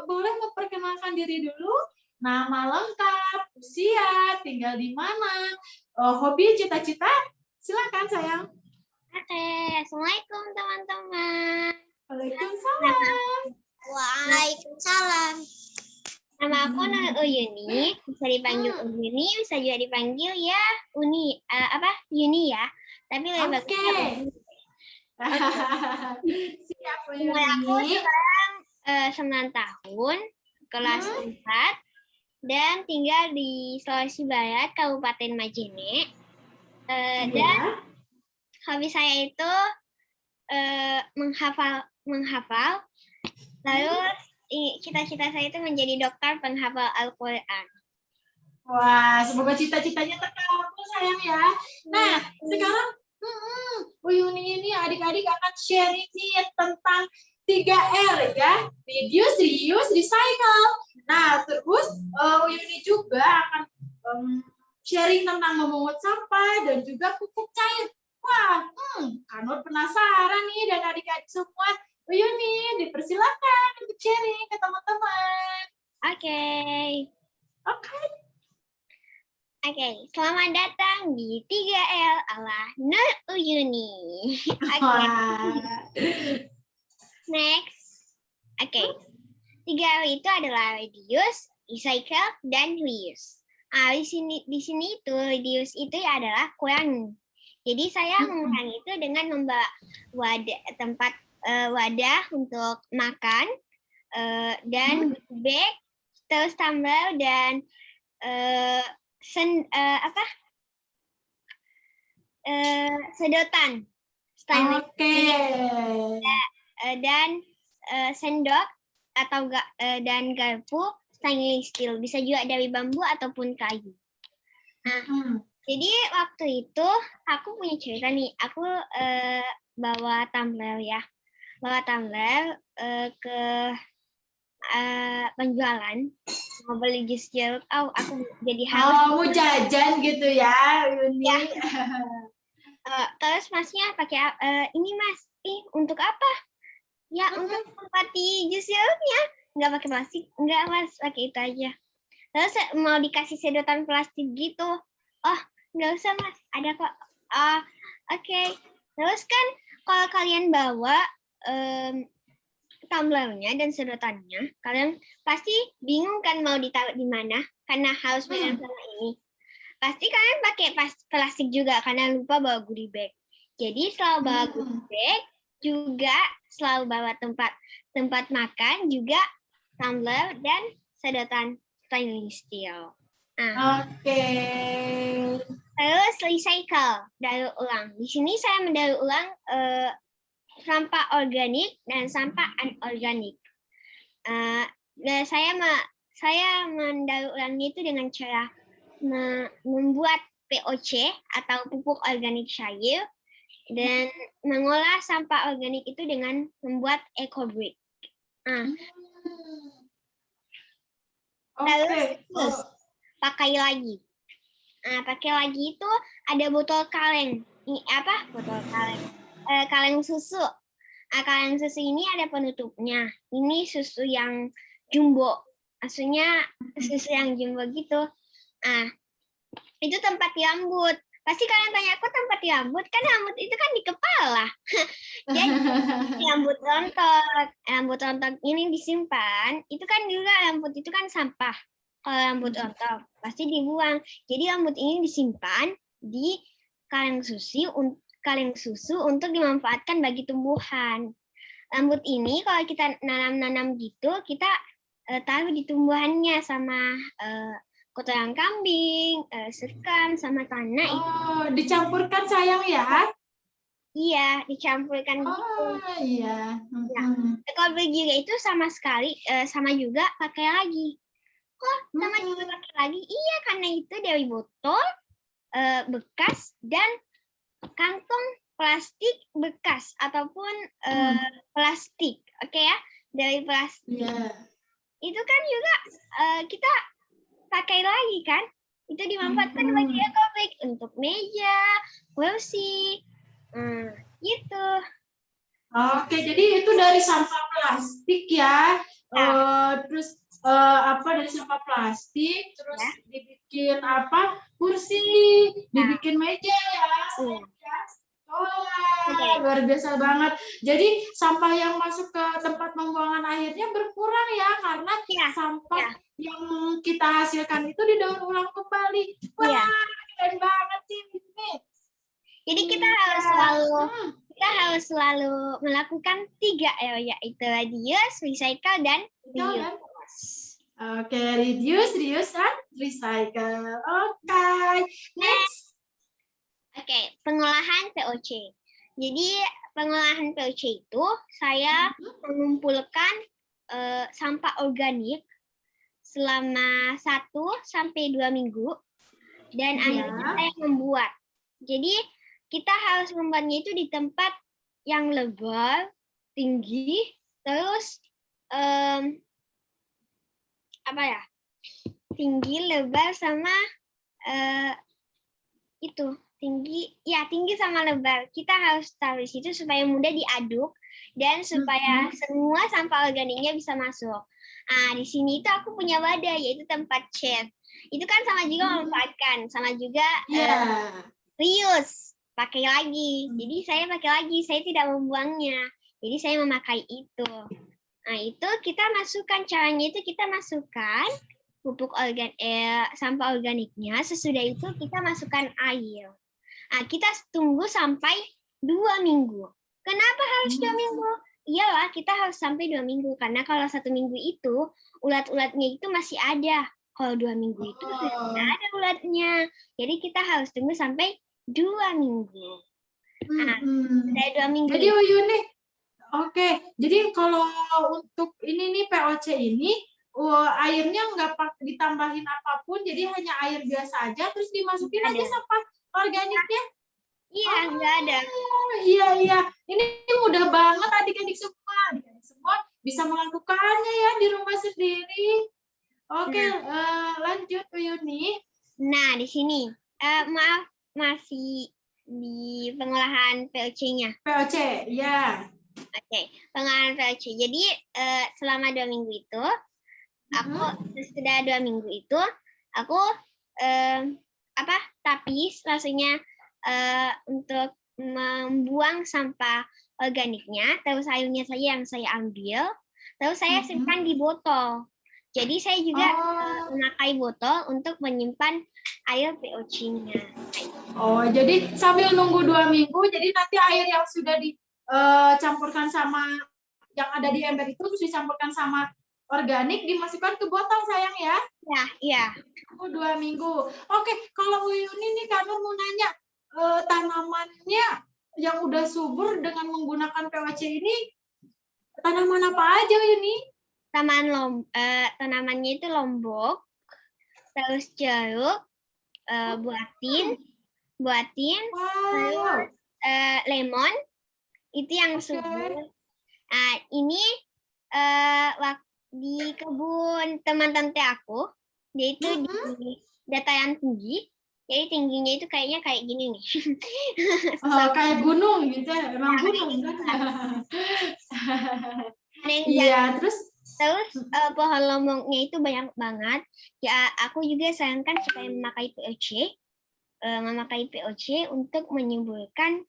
boleh memperkenalkan diri dulu. nama lengkap, usia, tinggal di mana, hobi, cita-cita. Silakan sayang. Oke, Assalamualaikum teman-teman. Waalaikumsalam. Waalaikumsalam. Nama aku Uyuni, bisa dipanggil Uyuni, bisa juga dipanggil ya Uni, Yuni ya. Tapi lebih bagus Oke. Siap, Umur aku Yuni. sekarang 9 tahun, kelas 4, dan tinggal di Sulawesi Barat, Kabupaten Majene. Dan Ya. hobi saya itu menghafal. Lalu cita-cita saya itu menjadi dokter penghafal Al-Quran. Wah, semoga cita-citanya terkabul sayang ya. Nah, sekarang Uyuni ini adik-adik akan sharing nih tentang 3R ya. Reduce, reuse, recycle. Nah, terus Uyuni juga akan sharing tentang memungut sampah dan juga pupuk cair. Wah, Kanur penasaran nih dan adik-adik semua. Uyuni, dipersilakan untuk sharing ke teman-teman. Oke, selamat datang di 3L ala Nur Uyuni. Wah. Next. 3L itu adalah reduce, recycle, dan reuse. Di sini itu reduce itu adalah kurangi. Jadi saya mengurangi itu dengan membawa wadah untuk makan dan bag, terus tumbler dan sedotan stainless dan sendok atau dan garpu stainless steel, bisa juga dari bambu ataupun kayu. Nah, jadi waktu itu aku punya cerita nih, aku bawa tumbler ke penjualan, mau beli jus jeruk. Aku jadi haus. Mau jajan gitu ya, Yuni. Ya. Terus masnya pakai ini mas, untuk apa? Ya untuk tempati jus jeruknya. Nggak pakai plastik, nggak mas, pakai itu aja. Terus mau dikasih sedotan plastik gitu. Oh nggak usah mas, ada kok. Oke. Terus kan kalau kalian bawa tumblernya dan sedotannya, kalian pasti bingung kan mau ditaruh di mana karena harus pegang sama ini. Pasti kalian pakai plastik juga karena lupa bawa goodie bag. Jadi selalu bawa goodie bag, juga selalu bawa tempat makan, juga tumbler dan sedotan stainless steel. Oke. Terus recycle, daur ulang. Di sini saya mendaur ulang sampah organik dan sampah anorganik. Saya mendaur ulangnya itu dengan cara membuat POC atau pupuk organik cair dan mengolah sampah organik itu dengan membuat eco-brick. Terus pakai lagi. Pakai lagi itu ada botol kaleng. Ini apa? Botol kaleng. Kaleng susu. Kaleng susu ini ada penutupnya. Ini susu yang jumbo. Maksudnya susu yang jumbo gitu. Itu tempat rambut. Pasti kalian tanya, kok tempat rambut? Kan rambut itu kan di kepala. Jadi rambut rontok ini disimpan. Itu kan juga rambut itu kan sampah. Kalau rambut rontok pasti dibuang. Jadi rambut ini disimpan di kaleng susu untuk dimanfaatkan bagi tumbuhan. Rambut ini kalau kita nanam gitu, kita taruh di tumbuhannya sama kotoran kambing, sekam, sama tanah. Dicampurkan sayang ya? Iya, dicampurkan gitu. Iya. Kalau juga itu sama juga pakai lagi. Kok sama juga pakai lagi? Iya, karena itu dari botol bekas dan kantong plastik bekas ataupun plastik, oke ya, dari plastik. Itu kan juga kita pakai lagi kan, itu dimanfaatkan bagi eco-brick untuk meja, kursi, gitu. Oke, jadi itu dari sampah plastik ya. Terus dari sampah plastik, terus dibikin kursi, dibikin meja ya, sayang ya. Oh, luar biasa banget. Jadi sampah yang masuk ke tempat pembuangan akhirnya berkurang ya, karena sampah yang kita hasilkan itu didaur ulang kembali. Wah, keren banget sih ini. Jadi kita harus selalu melakukan 3 yaitu reduce, recycle, dan reuse. Oke, reduce, reuse, dan recycle. Oke, next. Oke, pengolahan POC. Jadi pengolahan POC itu saya mengumpulkan sampah organik selama 1 sampai 2 minggu dan akhirnya saya membuat. Jadi kita harus membuatnya itu di tempat yang lebar, tinggi, terus tinggi, lebar, sama tinggi sama lebar. Kita harus taruh di situ supaya mudah diaduk dan supaya semua sampah organiknya bisa masuk. Di sini itu aku punya wadah, yaitu tempat chat. Itu kan sama juga memanfaatkan, sama juga reuse, pakai lagi. Jadi saya pakai lagi, saya tidak membuangnya. Jadi saya memakai itu. Nah, itu kita masukkan, caranya itu kita masukkan pupuk sampah organiknya, sesudah itu kita masukkan air. Nah, kita tunggu sampai 2 minggu. Kenapa harus 2 minggu? Iyalah, kita harus sampai 2 minggu. Karena kalau 1 minggu itu, ulat-ulatnya itu masih ada. Kalau 2 minggu itu sudah tidak ada ulatnya. Jadi kita harus tunggu sampai 2 minggu. Nah, dari 2 minggu. Jadi Uyuni, oke. Jadi kalau untuk ini nih POC ini, airnya nggak ditambahin apapun, jadi hanya air biasa aja, terus dimasukin aja sampah organiknya. Iya, nggak ada. Iya. Ini mudah banget adik-adik semua. Adik-adik semua bisa melakukannya ya di rumah sendiri. Oke, lanjut Uyuni. Nah, di sini, maaf, masih di pengolahan POC-nya. POC, ya. Oke, pengolahan POC. Jadi, selama 2 minggu itu, sudah 2 minggu itu, aku tapis, maksudnya untuk membuang sampah organiknya, terus airnya saja yang saya ambil, terus saya simpan di botol. Jadi saya juga memakai botol untuk menyimpan air POC-nya. Oh, jadi sambil nunggu 2 minggu, jadi nanti air yang sudah dicampurkan sama yang ada di ember itu terus dicampurkan sama organik dimasukkan ke botol sayang ya? Iya. 2 minggu. Oke, kalau Uyuni nih karena mau nanya tanamannya yang udah subur dengan menggunakan POC ini tanaman apa aja Uyuni? Tanamannya itu lombok, terus jeruk, buatin, terus lemon, itu yang subur. Nah, ini di kebun teman tante aku, dia itu di dataran tinggi, jadi tingginya itu kayaknya kayak gini nih. Kayak gunung gitu, emang gunung kan? Iya, terus pohon lomboknya itu banyak banget. Ya, aku juga sarankan supaya memakai POC untuk menyuburkan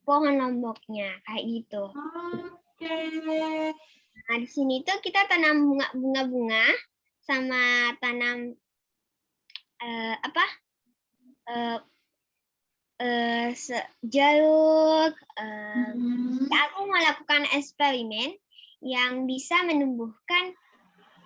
pohon lomboknya kayak gitu. Oke. Nah, di sini tuh kita tanam bunga-bunga sama tanam jeruk. Aku melakukan eksperimen yang bisa menumbuhkan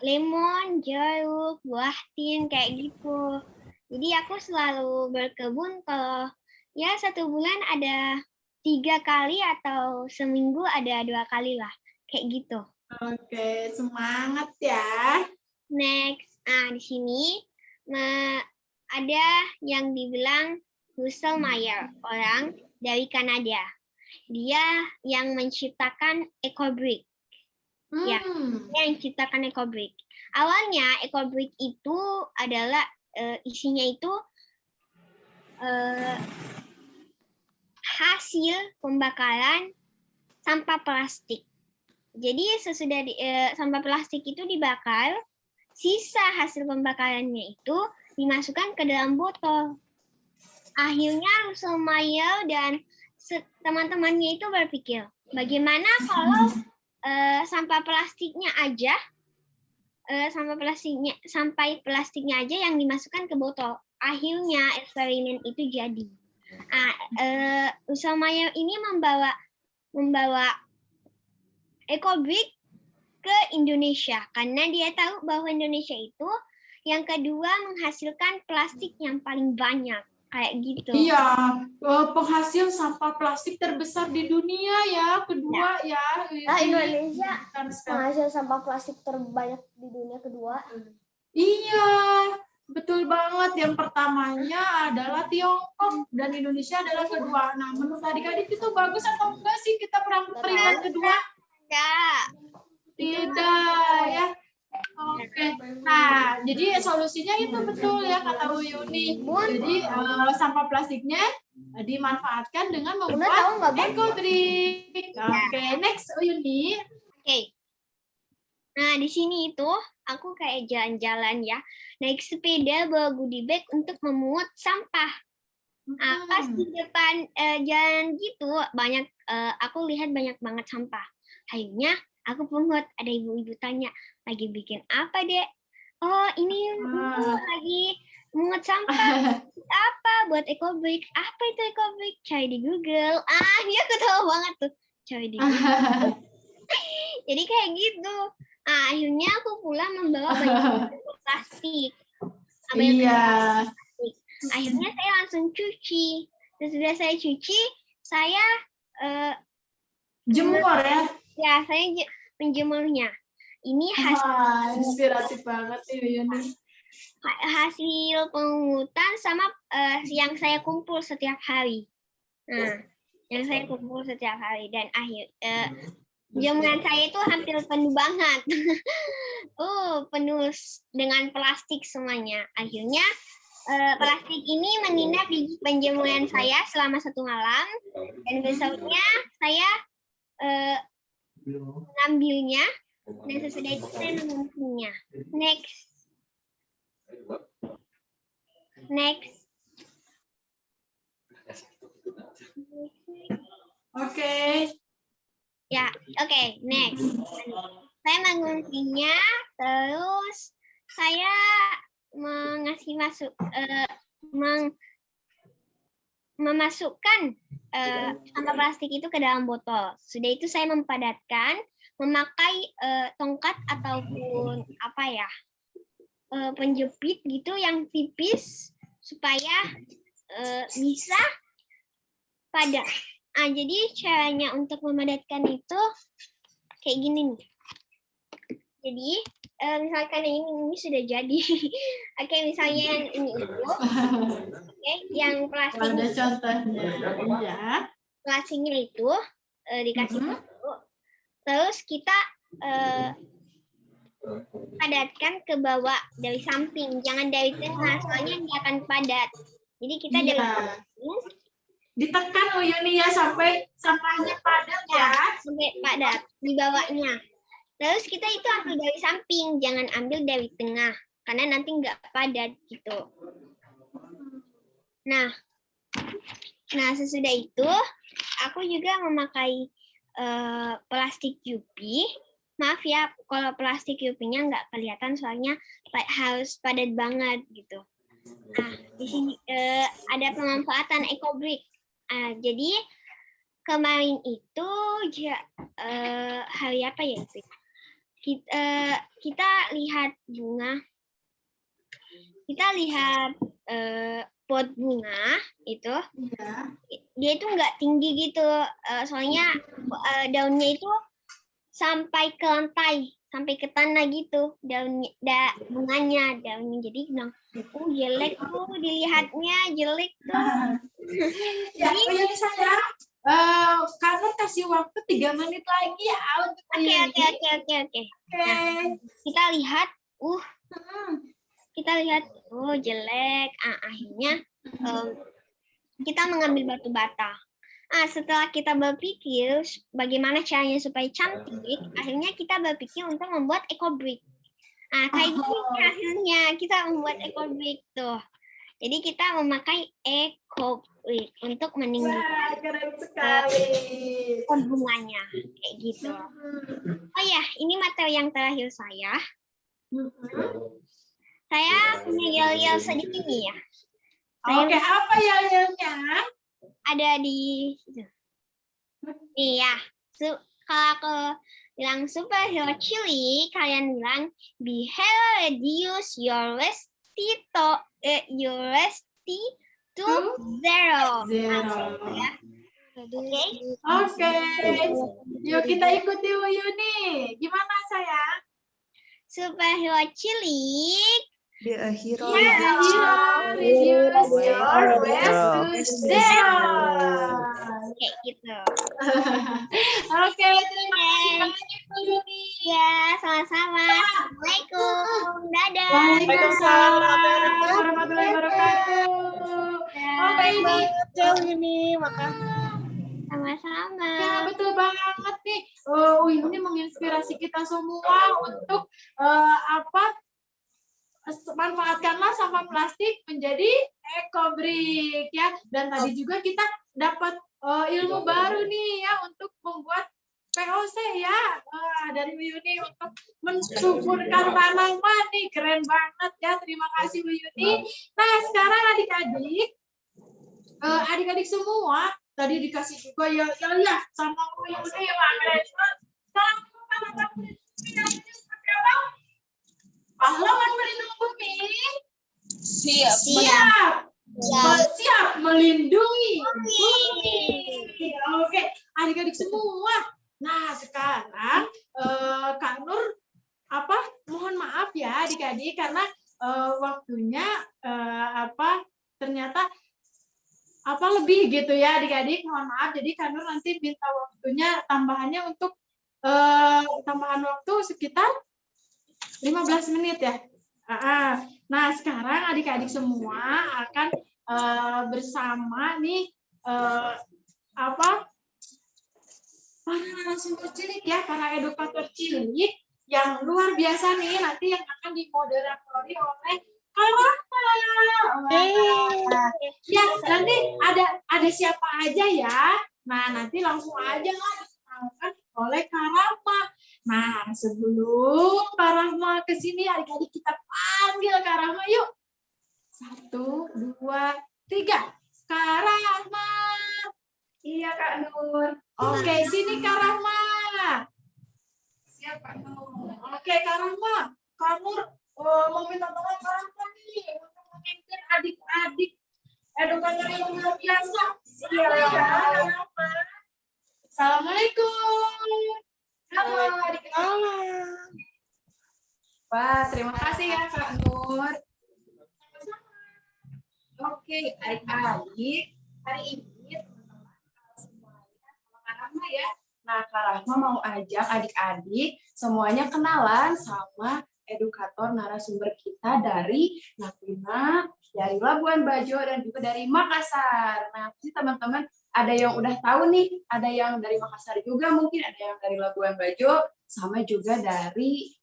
lemon, jeruk, buah tin kayak gitu. Jadi aku selalu berkebun kalau ya 1 bulan ada 3 kali atau seminggu ada 2 kali lah kayak gitu. Oke, semangat ya. Next, di sini ada yang dibilang Russell Meyer, orang dari Kanada. Dia yang menciptakan EcoBrick. Ya, dia yang menciptakan EcoBrick. Awalnya EcoBrick itu adalah isinya itu hasil pembakaran sampah plastik. Jadi sesudah sampah plastik itu dibakar, sisa hasil pembakarannya itu dimasukkan ke dalam botol. Akhirnya Russell Meyer dan teman-temannya itu berpikir, bagaimana kalau sampah plastiknya aja aja yang dimasukkan ke botol. Akhirnya eksperimen itu jadi. Russell Meyer ini membawa EcoBrick ke Indonesia karena dia tahu bahwa Indonesia itu yang kedua menghasilkan plastik yang paling banyak kayak gitu. Iya, penghasil sampah plastik terbesar di dunia ya, kedua ya. Indonesia Besar sekali. penghasil sampah plastik terbanyak di dunia kedua. Iya, betul banget. Yang pertamanya adalah Tiongkok dan Indonesia adalah kedua. Nah, menurut adik-adik itu bagus atau enggak sih kita peringkat kedua? Enggak. Tidak ya. Oke. Nah, jadi solusinya itu betul ya kata Uyuni. Jadi sampah plastiknya dimanfaatkan dengan Bunda tahu membuat nggak, Bun? EcoBrick. Oke, next Uyuni. Oke. Nah, di sini itu aku kayak jalan-jalan ya, naik sepeda bawa goodie bag untuk memungut sampah. Nah, pas di depan jalan gitu banyak aku lihat banyak banget sampah. Akhirnya aku pungut, ada ibu-ibu tanya, lagi bikin apa, Dek? Oh, ini lagi mungut sampah. Apa? Buat EcoBrick. Apa itu EcoBrick? Cari di Google. Dia ketawa banget tuh. Cari di Google. Jadi kayak gitu. Akhirnya aku pulang membawa banyak plastik. Iya. Akhirnya saya langsung cuci. Sesudah saya cuci, saya Jemur ya. ya saya menjemurnya. Ini Inspiratif banget sih Uyuni. hasil pengungutan sama yang saya kumpul setiap hari. Nah, yang saya kumpul setiap hari dan jemuran saya itu hampir penuh banget. Penuh dengan plastik semuanya. Akhirnya plastik ini menginap di penjemuran saya selama 1 malam dan besoknya saya mengambilnya dan sesudah itu saya mengungsinya. Next. Oke. Ya, oke, next. Saya mengungsinya, terus saya memasukkan sampah plastik itu ke dalam botol. Sudah itu saya mempadatkan, memakai tongkat ataupun apa ya, penjepit gitu yang tipis supaya bisa padat. Jadi caranya untuk memadatkan itu kayak gini nih. Jadi misalkan ini sudah jadi. Oke, misalnya yang ini itu. Oke, yang plastik. Ada contohnya. Iya. Plastiknya itu dikasih dulu. Terus kita padatkan ke bawah dari samping, jangan dari tengah, soalnya dia akan padat. Jadi kita dari samping ditekan Uyuni ya sampai sampahnya padat ya. Sampai padat di bawahnya. Terus kita itu ambil dari samping, jangan ambil dari tengah, karena nanti nggak padat gitu. Nah sesudah itu aku juga memakai plastik Yupi. Maaf ya, kalau plastik Yupinya nggak kelihatan soalnya harus padat banget gitu. Nah, di sini ada pemanfaatan EcoBrick. Jadi kemarin itu hari apa ya? Kita lihat bunga. Kita lihat pot bunga itu. Iya. Dia itu nggak tinggi gitu. Soalnya daunnya itu sampai ke lantai, sampai ke tanah gitu bunganya daunnya. Jadi bilang, jelek tuh dilihatnya, jelek tuh. Ya, Uyuni saya karena kasih waktu 3 menit lagi ya untuk Oke. Nah, kita lihat, jelek. Akhirnya kita mengambil batu bata. Setelah kita berpikir bagaimana caranya supaya cantik, akhirnya kita berpikir untuk membuat eco-brick. Kayak gini hasilnya, kita membuat eco-brick tuh. Jadi kita memakai eco-brick untuk meninggikan Wah, keren sekali. bunganya, kayak gitu. Oh ya, ini materi yang terakhir saya. Saya punya yel-yel sedikit nih ya. Oke, apa yel-yelnya? Ada di situ. Nih ya. Kalau aku bilang superhero chili, kalian bilang behave reduce your resti to zero. Ya. Oke. Yuk kita ikuti Yuni. Gimana sayang? Superhero chili. Be a hero. Be a hero, reduce your waste to zero. Kayak gitu. Oke, terima kasih banyak Bu Yuni. Ya, sama-sama. Assalamualaikum. Dadah. Waalaikumsalam warahmatullahi wabarakatuh. Oke, ini Yuni, makasih. Sama-sama. ya betul banget nih. Ini menginspirasi kita semua untuk manfaatkanlah sampah plastik menjadi eco-brick ya. Dan tadi juga kita dapat ilmu baru nih ya untuk membuat POC ya dari Bu Yuni untuk mensuburkan tanaman nih, keren banget ya. Terima kasih Bu Yuni. Nah sekarang adik-adik semua tadi dikasih juga ya sama Bu Yuni ya keren. Sekarang pahlawan melindungi bumi. Siap melindungi bumi. Oke, adik-adik semua. Nah, sekarang Kak Nur mohon maaf ya adik-adik karena waktunya ternyata lebih gitu ya adik-adik, mohon maaf. Jadi Kak Nur nanti minta waktunya tambahannya untuk tambahan waktu sekitar 15 menit ya. Nah, sekarang adik-adik semua akan bersama nih para narasumber cilik ya, para edukator cilik yang luar biasa nih nanti yang akan dimoderatori oleh ya, nanti ada siapa aja ya. Nah, nanti langsung aja lah dikenalkan oleh Karama. Nah, sebelum Karama ke sini, adik-adik kita panggil Karama yuk. 1, 2, 3. Karama. Iya, Kak Nur. Oke, sini Karama. Siap, Kak Nur. Oke, Karama. Kak Nur mau minta tolong Karama nih untuk memimpin adik-adik edukator yang luar biasa. Siap. Assalamualaikum. Halo adik-adik. Wah, terima kasih ya Kak Nur. Oke, adik-adik, hari ini semuanya sama Kak Rahma ya. Nah, Kak Rahma mau ajak adik-adik semuanya kenalan sama edukator narasumber kita dari Natuna, dari Labuan Bajo, dan juga dari Makassar. Nah, pasti teman-teman ada yang udah tahu nih, ada yang dari Makassar juga mungkin, ada yang dari Labuan Bajo, sama juga dari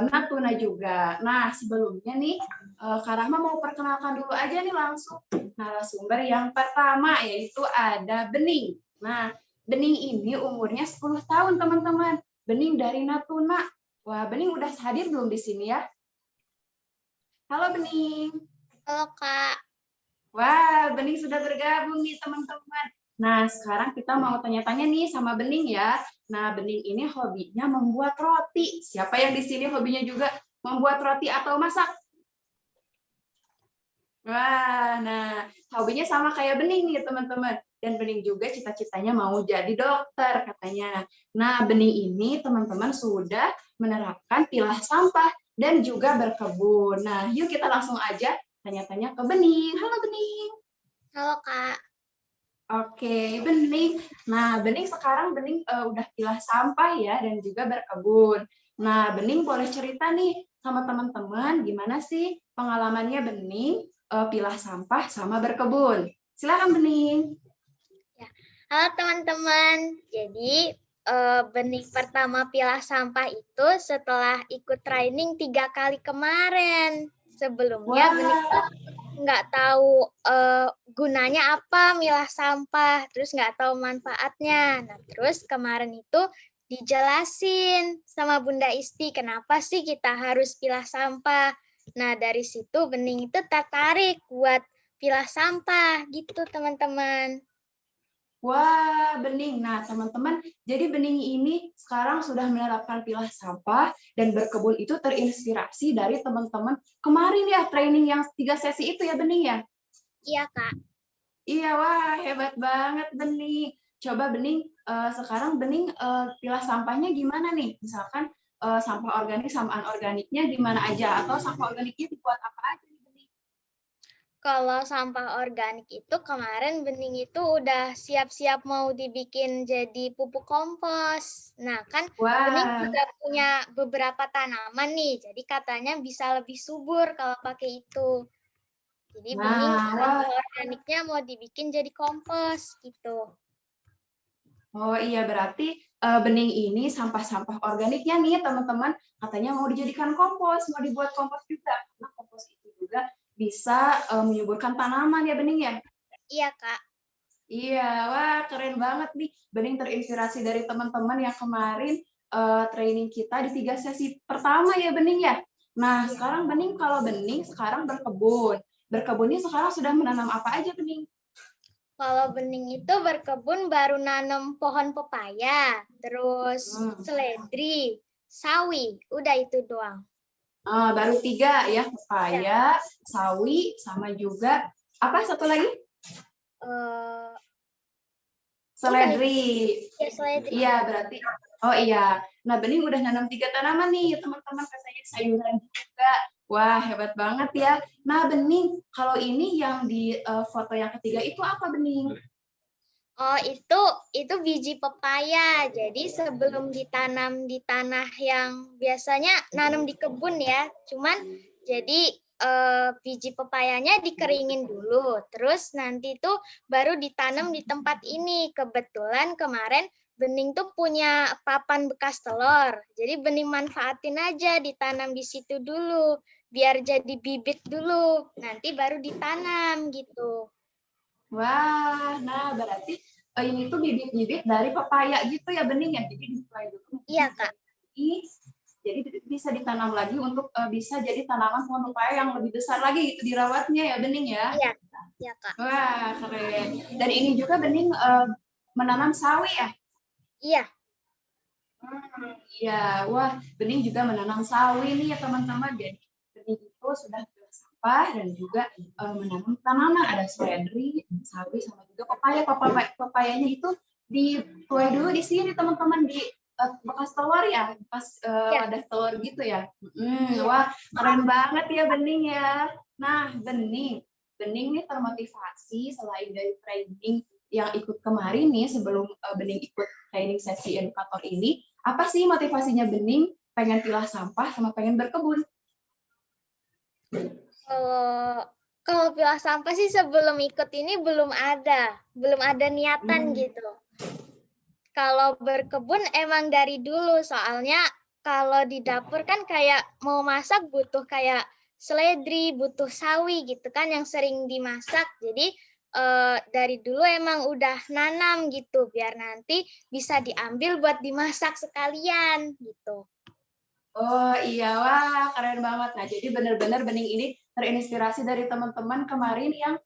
Natuna juga. Nah, sebelumnya nih, Kak Rahma mau perkenalkan dulu aja nih langsung narasumber yang pertama, yaitu ada Bening. Nah, Bening ini umurnya 10 tahun, teman-teman. Bening dari Natuna. Wah, Bening udah hadir belum di sini ya? Halo, Bening. Halo, Kak. Wah, Bening sudah bergabung nih, teman-teman. Nah, sekarang kita mau tanya-tanya nih sama Bening ya. Nah, Bening ini hobinya membuat roti. Siapa yang di sini hobinya juga membuat roti atau masak? Wah, nah hobinya sama kayak Bening nih, teman-teman. Dan Bening juga cita-citanya mau jadi dokter katanya. Nah, Bening ini teman-teman sudah menerapkan pilah sampah dan juga berkebun. Nah, yuk kita langsung aja tanya-tanya ke Bening. Halo Bening. Halo, Kak. Oke, Bening. Nah, Bening sekarang udah pilah sampah ya dan juga berkebun. Nah, Bening boleh cerita nih sama teman-teman gimana sih pengalamannya Bening pilah sampah sama berkebun. Silakan Bening. Halo teman-teman. Jadi benih pertama pilah sampah itu setelah ikut training 3 kali kemarin. Sebelumnya benih itu nggak tahu gunanya apa milah sampah, terus nggak tahu manfaatnya. Nah, terus kemarin itu dijelasin sama Bunda Isti kenapa sih kita harus pilah sampah. Nah, dari situ Bening itu tertarik buat pilah sampah gitu teman-teman. Wah, Bening. Nah, teman-teman, jadi Bening ini sekarang sudah menerapkan pilah sampah dan berkebun itu terinspirasi dari teman-teman kemarin ya, training yang 3 sesi itu ya, Bening ya? Iya Kak. Iya, wah hebat banget Bening. Coba Bening, sekarang Bening pilah sampahnya gimana nih? Misalkan sampah organik sama anorganiknya di mana aja? Atau sampah organiknya dibuat apa aja nih Bening? Kalau sampah organik itu kemarin Bening itu udah siap-siap mau dibikin jadi pupuk kompos. Nah, kan Bening Wah, juga punya beberapa tanaman nih, jadi katanya bisa lebih subur kalau pakai itu. Jadi Bening nah, wah. sampah organiknya mau dibikin jadi kompos gitu. Oh iya, berarti bening ini sampah-sampah organiknya nih teman-teman, katanya mau dijadikan kompos, mau dibuat kompos juga. Karena kompos itu juga bisa menyuburkan tanaman ya Bening ya? Iya Kak. Iya, wah keren banget nih. Bening terinspirasi dari teman-teman yang kemarin training kita di 3 sesi pertama ya Bening ya. Nah, sekarang Bening kalau Bening sekarang berkebun. Berkebunnya sekarang sudah menanam apa aja Bening? Kalau Bening itu berkebun baru nanam pohon pepaya, terus seledri, sawi, udah itu doang. Baru 3 ya, pepaya, sawi, sama juga apa satu lagi? Eh, Seledri. ya seledri. Iya, berarti. Oh iya. Nah, Bening udah nanam 3 tanaman nih, teman-teman, katanya sayuran juga. Wah, hebat banget ya. Nah, Bening, kalau ini yang di foto yang ketiga itu apa, Bening? Oh, itu biji pepaya. Jadi sebelum ditanam di tanah yang biasanya nanam di kebun ya, cuman jadi biji pepayanya dikeringin dulu, terus nanti itu baru ditanam di tempat ini. Kebetulan kemarin Bening tuh punya papan bekas telur, jadi Bening manfaatin aja ditanam di situ dulu, biar jadi bibit dulu, nanti baru ditanam gitu. Wah, nah berarti ini tuh bibit-bibit dari pepaya gitu ya, Bening ya? Jadi disuai dulu. Iya, Kak. Jadi bisa ditanam lagi untuk bisa jadi tanaman pohon pepaya yang lebih besar lagi gitu dirawatnya ya, Bening ya? Iya, iya Kak. Wah, keren. Dan ini juga Bening menanam sawi ya? Iya. Iya, wah, Bening juga menanam sawi nih ya teman-teman. Jadi Bening itu sudah pilah sampah dan juga menanam tanaman. Ada seledri, sawi, sama juga pepaya. Pepayanya itu dituai dulu di sini teman-teman di bekas telur ya, bekas wadah telur gitu ya. Wah, keren banget ya Bening ya. Nah, Bening nih termotivasi selain dari training yang ikut kemarin nih sebelum Bening ikut training sesi edukator ini, apa sih motivasinya Bening pengen pilah sampah sama pengen berkebun? Kalau pilah sampah sih sebelum ikut ini belum ada niatan gitu. Kalau berkebun emang dari dulu, soalnya kalau di dapur kan kayak mau masak butuh kayak seledri, butuh sawi gitu kan yang sering dimasak. Jadi dari dulu emang udah nanam gitu biar nanti bisa diambil buat dimasak sekalian gitu. Oh iya, wah keren banget. Nah jadi benar-benar Bening ini terinspirasi dari teman-teman kemarin yang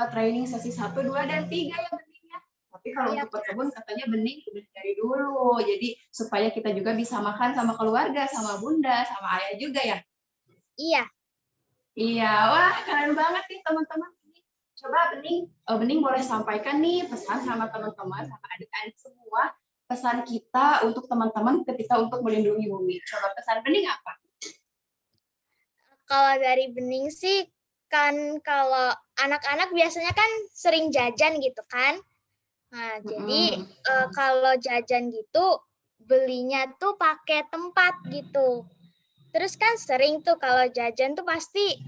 training sesi 1, 2, dan 3 ya Bening ya. Tapi kalau untuk berkebun katanya Bening udah dari dulu. Jadi supaya kita juga bisa makan sama keluarga, sama bunda, sama ayah juga ya. Iya. Iya, wah keren banget nih teman-teman. Coba Bening boleh sampaikan nih pesan sama teman-teman, sama adik-adik semua, pesan kita untuk teman-teman ketika untuk melindungi bumi. Coba pesan Bening apa? Kalau dari Bening sih, kan kalau anak-anak biasanya kan sering jajan gitu kan. Nah, jadi kalau jajan gitu, belinya tuh pakai tempat gitu. Terus kan sering tuh kalau jajan tuh pasti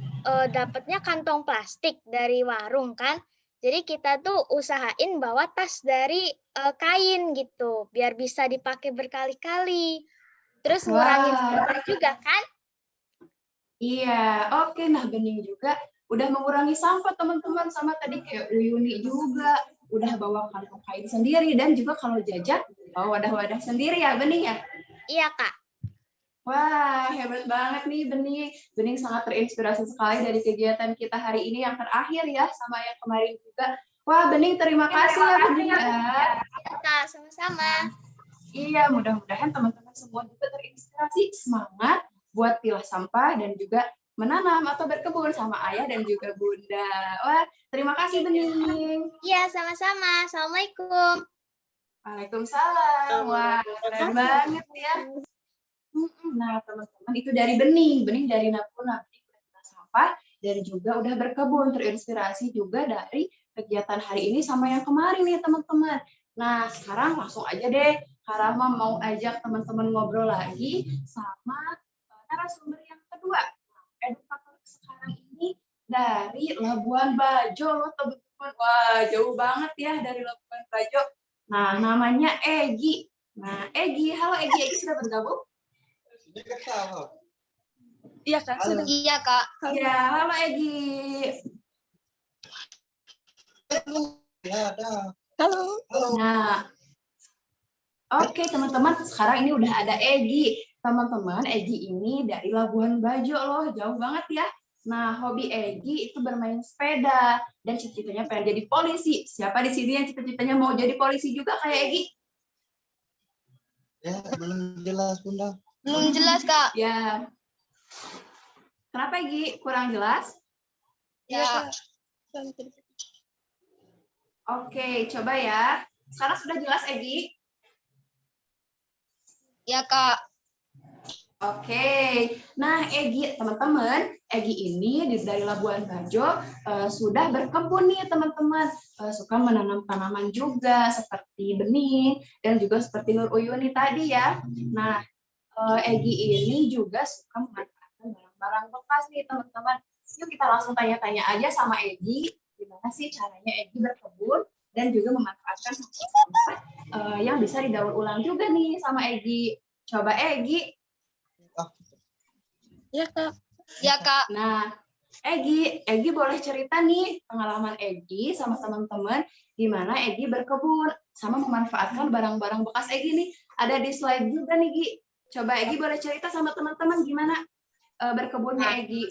dapatnya kantong plastik dari warung kan. Jadi kita tuh usahain bawa tas dari kain gitu, biar bisa dipakai berkali-kali. Terus ngurangin Wah. sampah juga kan? Iya, oke. Nah, Bening juga udah mengurangi sampah teman-teman, sama tadi kayak Uyuni juga udah bawa kantong kain sendiri, dan juga kalau jajan bawa wadah-wadah sendiri ya Bening ya. Iya Kak. Wah, hebat banget nih Bening. Bening sangat terinspirasi sekali dari kegiatan kita hari ini yang terakhir ya, sama yang kemarin juga. Wah, Bening terima kasih ya Bening ya. Kak, sama-sama. Iya, mudah-mudahan teman-teman semua juga terinspirasi, semangat buat pilah sampah dan juga menanam atau berkebun sama ayah dan juga bunda. Wah, terima kasih Bening. Iya, sama-sama. Assalamualaikum. Waalaikumsalam. Wah, keren banget ya. Nah, teman-teman, itu dari Bening. Bening dari Napuna. Bening udah pilah sampah dan juga udah berkebun, terinspirasi juga dari kegiatan hari ini sama yang kemarin nih teman-teman. Nah, sekarang langsung aja deh, Karama mau ajak teman-teman ngobrol lagi sama narasumber yang kedua. Edukator sekarang ini dari Labuan Bajo loh teman-teman. Wah, jauh banget ya dari Labuan Bajo. Nah, namanya Egi. Nah, Egi, halo Egi. Egi sudah bergabung? Iya Kak. Iya, Kak. Ya, halo Egi. Halo. Nah, oke teman-teman, sekarang ini udah ada Egi. Teman-teman, Egi ini dari Labuan Bajo loh, jauh banget ya. Nah, hobi Egi itu bermain sepeda dan cita-citanya pengen jadi polisi. Siapa di sini yang cita-citanya mau jadi polisi juga kayak Egi? Ya, belum jelas Bunda. Belum jelas, Kak. Ya. Kenapa Egi? Kurang jelas? Ya. Oke, coba ya. Sekarang sudah jelas Egi? Ya, Kak. Oke, nah Egi, teman-teman, Egi ini dari Labuan Bajo sudah berkebun nih teman-teman, suka menanam tanaman juga seperti bening dan juga seperti Nur Uyuni tadi ya. Nah, Egi ini juga suka memanfaatkan barang-barang bekas nih teman-teman. Yuk kita langsung tanya-tanya aja sama Egi, gimana sih caranya Egi berkebun dan juga memanfaatkan sampah yang bisa didaur ulang juga nih sama Egi. Coba Egi. Iya Kak. Ya, Kak. Nah, Egi boleh cerita nih pengalaman Egi sama teman-teman gimana Egi berkebun sama memanfaatkan barang-barang bekas Egi nih. Ada di slide juga nih, Gi. Coba Egi boleh cerita sama teman-teman gimana berkebunnya Egi.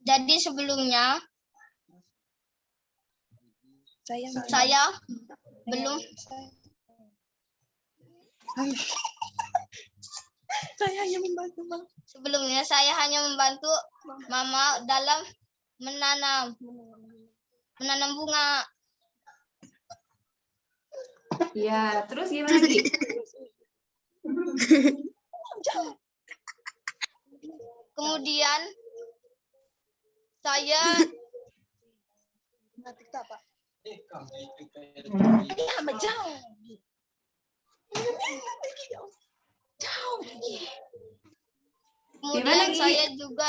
Jadi sebelumnya saya belum Sebelumnya saya hanya membantu Mama dalam menanam bunga. Iya, terus gimana Gi? Kemudian saya kemudian saya juga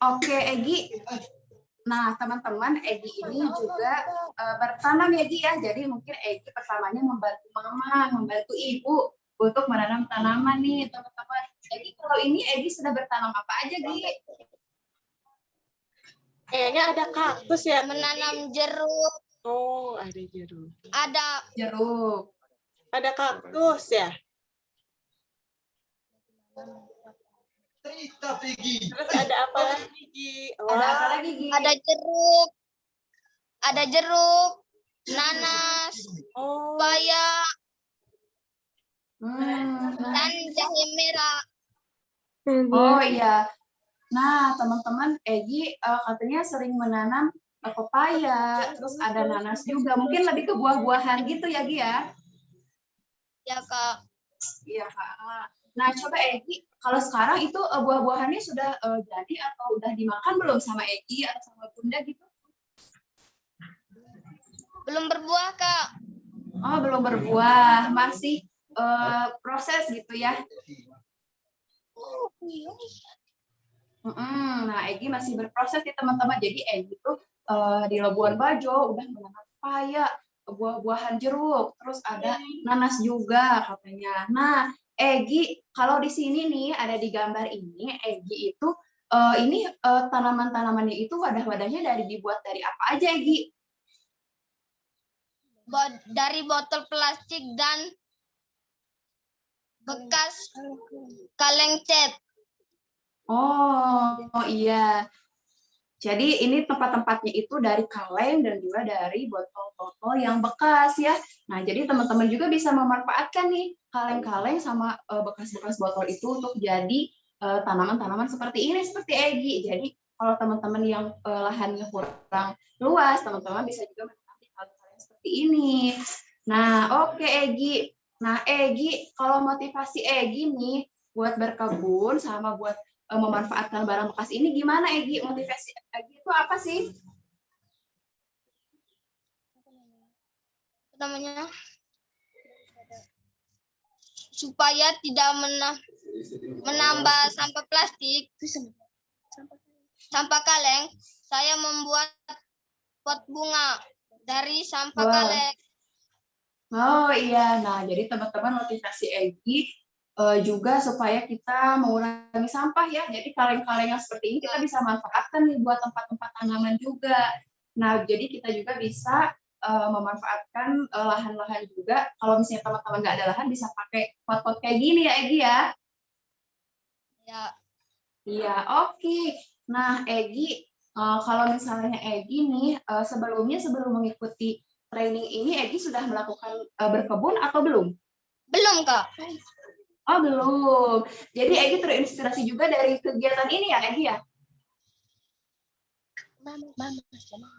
Oke, Egi. Nah, teman-teman, Egi ini juga bertanam ya, Gi ya. Jadi mungkin Egi pertamanya membantu mama, membantu ibu untuk menanam tanaman nih, teman-teman. Egi, kalau ini Egi sudah bertanam apa aja, Gi? Kayaknya ada kaktus ya. menanam jeruk, Oh, ada jeruk. ada Jeruk. Ada kaktus ya. Terus ada apa lagi, Gi? Ada apa lagi, Gi? ada jeruk, nanas, Oh, paya, Nah. dan jahe merah. Oh iya. Nah, teman-teman, Egi katanya sering menanam pepaya, terus ada nanas juga. Mungkin lebih ke buah-buahan gitu ya, Gi ya? Ya, Kak. Iya, Kak. Nah, coba Egi, kalau sekarang itu buah-buahannya sudah jadi atau udah dimakan belum sama Egi atau sama Bunda gitu? Belum berbuah, Kak. Oh, belum berbuah, masih proses gitu ya. Nah, Egi masih berproses nih teman-teman. Jadi Egi tuh di Labuan Bajo udah menanam paya, buah-buahan jeruk, terus ada nanas juga katanya. Nah, Egi kalau di sini nih ada di gambar ini, Egi itu ini tanaman-tanamannya itu wadah-wadahnya dibuat dari apa aja, Egi? Dari botol plastik dan bekas kaleng cat. Oh, iya. Jadi ini tempat-tempatnya itu dari kaleng dan juga dari botol-botol yang bekas ya. Nah, jadi teman-teman juga bisa memanfaatkan nih kaleng-kaleng sama bekas-bekas botol itu untuk jadi tanaman-tanaman seperti ini, seperti Egi. Jadi kalau teman-teman yang lahannya kurang luas, teman-teman bisa juga menikmati kaleng-kaleng seperti ini. Nah, oke Egi. Nah, Egi, kalau motivasi Egi nih buat berkebun sama buat memanfaatkan barang bekas ini gimana, Egi? Motivasi Egi itu apa sih? Namanya supaya tidak menambah sampah plastik, sampah kaleng. Saya membuat pot bunga dari sampah kaleng. Oh iya, nah jadi teman-teman motivasi Egi juga supaya kita mengurangi sampah ya. Jadi kaleng-kaleng yang seperti ini kita bisa manfaatkan nih buat tempat-tempat tanaman juga. Nah, jadi kita juga bisa memanfaatkan lahan-lahan juga. Kalau misalnya teman-teman nggak ada lahan, bisa pakai pot-pot kayak gini ya, Egi ya. Ya. Iya, oke. Nah, Egi, kalau misalnya Egi nih, sebelum mengikuti training ini, Egi sudah melakukan berkebun atau belum? Belum, Kak. Oh, belum. Jadi Egi terinspirasi juga dari kegiatan ini ya, Egi ya?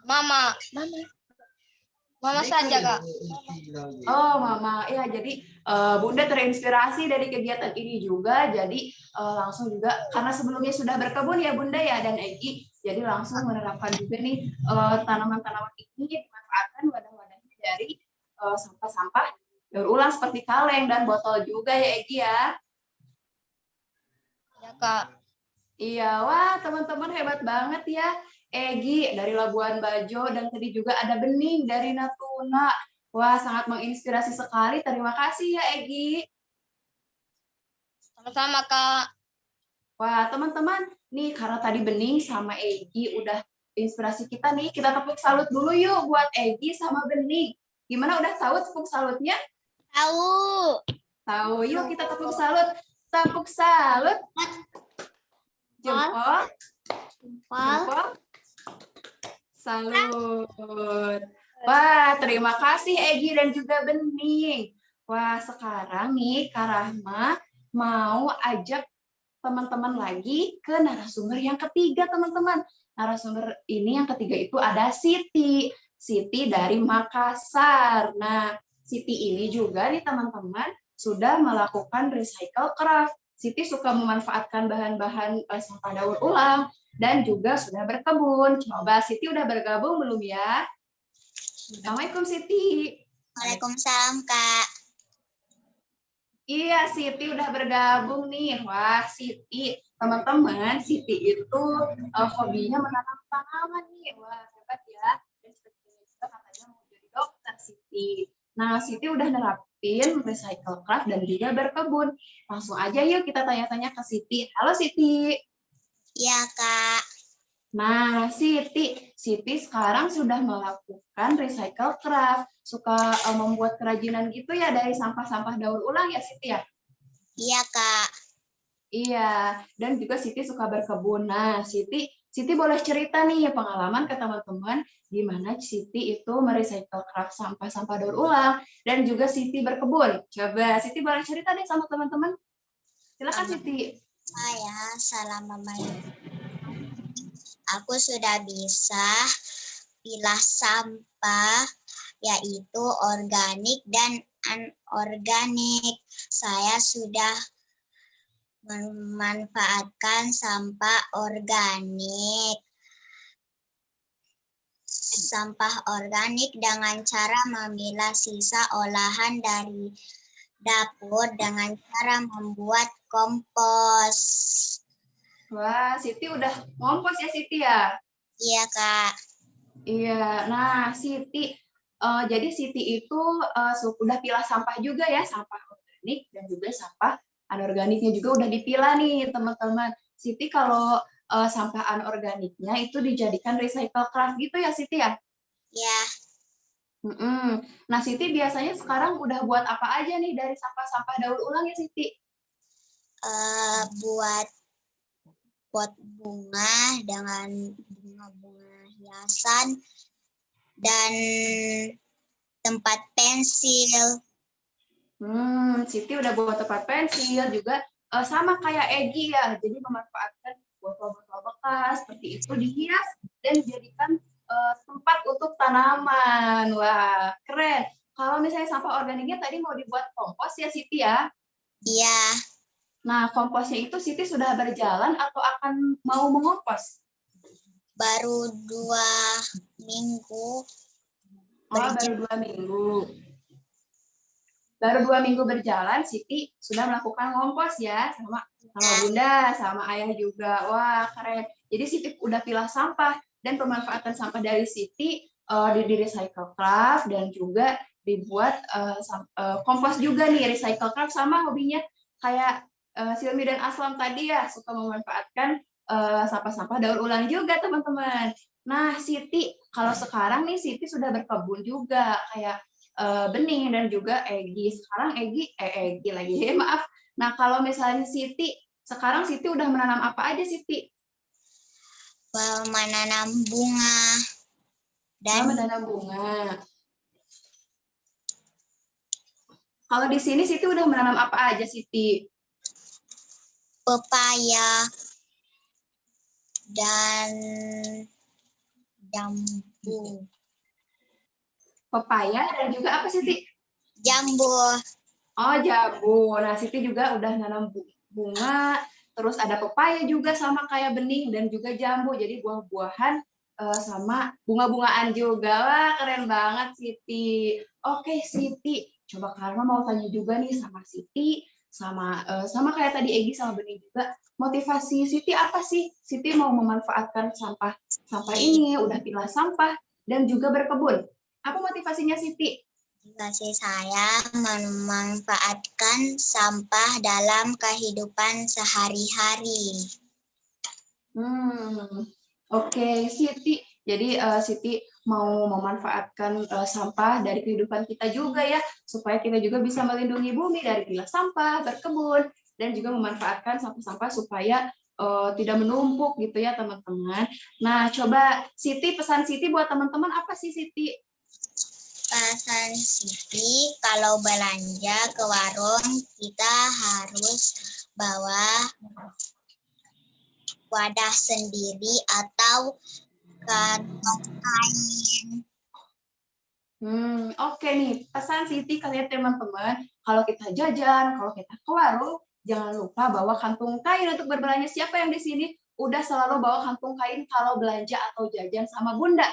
Mama saja, Kak. Oh, Mama. Ya, jadi Bunda terinspirasi dari kegiatan ini juga. Jadi langsung juga, karena sebelumnya sudah berkebun ya Bunda ya, dan Egi, jadi langsung menerapkan juga nih tanaman-tanaman ini dimanfaatkan wadah-wadahnya dari sampah-sampah daur ulang seperti kaleng dan botol juga ya, Egi ya. Ya, Kak. Iya, wah teman-teman hebat banget ya. Egi dari Labuan Bajo dan tadi juga ada Bening dari Natuna. Wah, sangat menginspirasi sekali. Terima kasih ya, Egi. Sama-sama, Kak. Wah, teman-teman, nih karena tadi Bening sama Egi udah inspirasi kita nih, kita tepuk salut dulu yuk buat Egi sama Bening. Gimana, udah tahu tepuk salutnya? Tahu. Tahu, yuk kita tepuk salut. Tepuk salut. Jempol. Jempol. Salut. Wah, terima kasih Egi dan juga Bening. Wah, sekarang nih Kak Rahma mau ajak teman-teman lagi ke narasumber yang ketiga, teman-teman. Narasumber ini yang ketiga itu ada Siti. Siti dari Makassar. Nah, Siti ini juga nih teman-teman sudah melakukan recycle craft. Siti suka memanfaatkan bahan-bahan sampah daur ulang dan juga sudah berkebun. Coba Siti udah bergabung belum ya? Assalamualaikum Siti. Waalaikumsalam, Kak. Iya, Siti udah bergabung nih. Wah, Siti, teman-teman, Siti itu hobinya menanam tanaman nih. Wah, hebat ya. Dan sepertinya juga katanya mau jadi dokter, Siti. Nah, Siti udah nerapin recycle craft dan juga berkebun. Langsung aja yuk kita tanya-tanya ke Siti. Halo, Siti. Iya, Kak. Nah, Siti sekarang sudah melakukan recycle craft. Suka membuat kerajinan gitu ya dari sampah-sampah daur ulang ya, Siti ya? Iya, Kak. Iya, dan juga Siti suka berkebun. Nah, Siti boleh cerita nih pengalaman ke teman-teman gimana Siti itu merecycle craft sampah-sampah daur ulang dan juga Siti berkebun. Coba Siti boleh cerita nih sama teman-teman. Silakan Siti. Saya selama main aku sudah bisa pilah sampah yaitu organik dan anorganik. Saya sudah memanfaatkan sampah organik. Sampah organik dengan cara memilah sisa olahan dapur dengan cara membuat kompos. Wah, Siti udah ngompos ya Siti ya? Iya, Kak. Iya, nah Siti, jadi Siti itu udah pilah sampah juga ya, sampah organik dan juga sampah anorganiknya juga udah dipilah nih teman-teman. Siti kalau sampah anorganiknya itu dijadikan recycle craft gitu ya Siti ya? Ya, Mm-mm. Nah Siti biasanya sekarang udah buat apa aja nih dari sampah-sampah daur ulang ya Siti? buat pot bunga dengan bunga-bunga hiasan dan tempat pensil. Siti udah buat tempat pensil juga sama kayak Egi ya, jadi memanfaatkan botol-botol bekas seperti itu dihias dan dijadikan tempat untuk tanaman. Wah, keren. Kalau misalnya sampah organiknya tadi mau dibuat kompos ya Siti ya. Iya, Nah, komposnya itu Siti sudah berjalan atau akan mau mengompos? baru 2 minggu. Baru 2 minggu. Baru 2 minggu berjalan, Siti sudah melakukan kompos ya, sama Bunda, sama Ayah juga. Wah, keren. Jadi Siti udah pilah sampah dan pemanfaatan sampah dari Siti di recycle craft dan juga dibuat kompos juga nih recycle craft sama hobinya kayak Silmi dan Aslam tadi ya suka memanfaatkan sampah-sampah daur ulang juga teman-teman. Nah, Siti kalau sekarang nih Siti sudah berkebun juga kayak Bening dan juga Egi. Sekarang Egi lagi, maaf. Nah, kalau misalnya Siti, sekarang Siti udah menanam apa aja Siti? Menanam bunga dan menanam bunga. Kalau di sini Siti udah menanam apa aja Siti? pepaya dan jambu. Pepaya dan juga apa Siti? Jambu. Oh, jambu. Nah, Siti juga udah nanam bunga, terus ada pepaya juga sama kayak bening dan juga jambu. Jadi buah-buahan sama bunga-bungaan juga. Wah, keren banget Siti. Oke, Siti. Coba Karma mau tanya juga nih sama Siti, sama kayak tadi Egi sama Bening juga. Motivasi Siti apa sih? Siti mau memanfaatkan sampah ini, udah pilah sampah dan juga berkebun. Apa motivasinya Siti? Motivasi saya memanfaatkan sampah dalam kehidupan sehari-hari. Oke, Siti. Jadi Siti mau memanfaatkan sampah dari kehidupan kita juga ya, supaya kita juga bisa melindungi bumi dari pilah sampah, berkebun, dan juga memanfaatkan sampah-sampah supaya tidak menumpuk gitu ya teman-teman. Nah, coba Siti, pesan Siti buat teman-teman apa sih Siti? Pesan Siti, kalau belanja ke warung kita harus bawa wadah sendiri atau kantong kain. Oke nih, pesan Siti kalian teman-teman, kalau kita jajan, kalau kita ke warung, jangan lupa bawa kantung kain untuk berbelanja. Siapa yang di sini udah selalu bawa kantung kain kalau belanja atau jajan sama Bunda?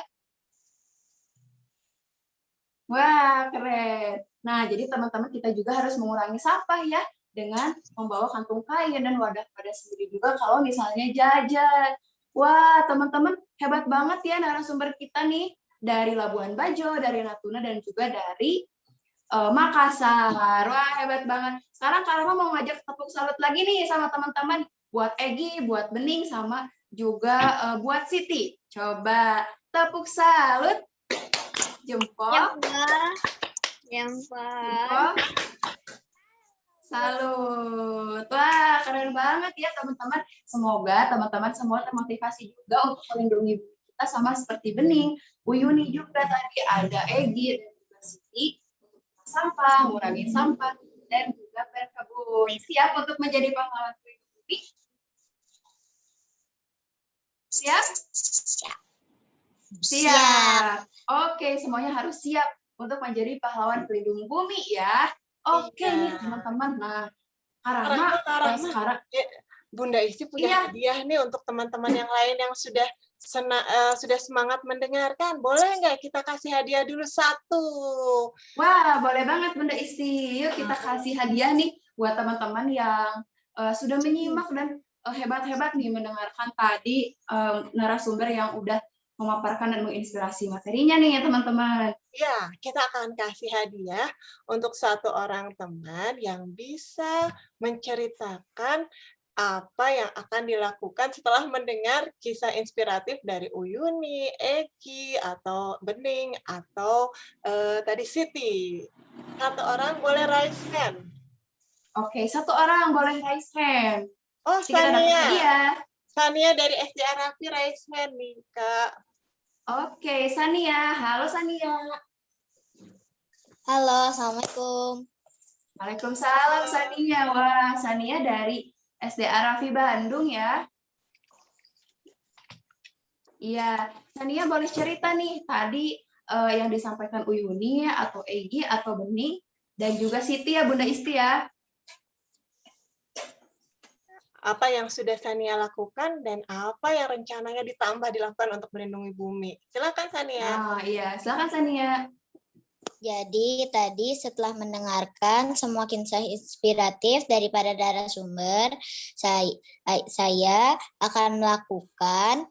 Wah, keren. Nah, jadi teman-teman kita juga harus mengurangi sampah ya dengan membawa kantung kain dan wadah sendiri juga kalau misalnya jajan. Wah, teman-teman hebat banget ya narasumber kita nih dari Labuan Bajo, dari Natuna dan juga dari Makassar. Wah, hebat banget. Sekarang Karma mau ngajak tepuk salut lagi nih sama teman-teman buat Egi, buat Bening sama juga buat Siti. Coba tepuk salut. Jempol. Jempol. Salut. Wah, keren banget ya teman-teman. Semoga teman-teman semua termotivasi juga untuk melindungi bumi kita sama seperti Bening. Bu Yuni juga tadi ada Egi dan juga Siti untuk sampah, mengurangi sampah dan juga berkebun. Siap untuk menjadi pahlawan bumi? Siap? Siap. Oke, semuanya harus siap untuk menjadi pahlawan pelindung bumi ya. Oke nih teman-teman. Nah, Karma sekarang Bunda Isi punya hadiah nih untuk teman-teman yang lain yang sudah sudah semangat mendengarkan. Boleh nggak kita kasih hadiah dulu satu? Wah, boleh banget Bunda Isti. Yuk kita kasih hadiah nih buat teman-teman yang sudah menyimak dan hebat-hebat nih mendengarkan tadi narasumber yang udah memaparkan dan menginspirasi materinya nih ya teman-teman. Ya, kita akan kasih hadiah untuk satu orang teman yang bisa menceritakan apa yang akan dilakukan setelah mendengar kisah inspiratif dari Uyuni, Eki, atau Bening, atau tadi Siti. Satu orang boleh raise hand. Oke, satu orang boleh raise hand. Oh, Jadi kita dapat Sania. hadiah. Sania dari SD Arafi raise hand nih, Kak. Oke, Sania. Halo Sania. Halo, Assalamualaikum. Waalaikumsalam Sania. Wah, Sania dari SD Arafi Bandung ya. Iya, Sania boleh cerita nih tadi yang disampaikan Uyuni atau Egi atau Bening dan juga Siti ya Bunda Isti ya. Apa yang sudah Sania lakukan dan apa yang rencananya ditambah dilakukan untuk melindungi bumi. Silakan Sania. Nah, iya, silakan Sania. Jadi tadi setelah mendengarkan semua kisah inspiratif daripada narasumber, saya akan melakukan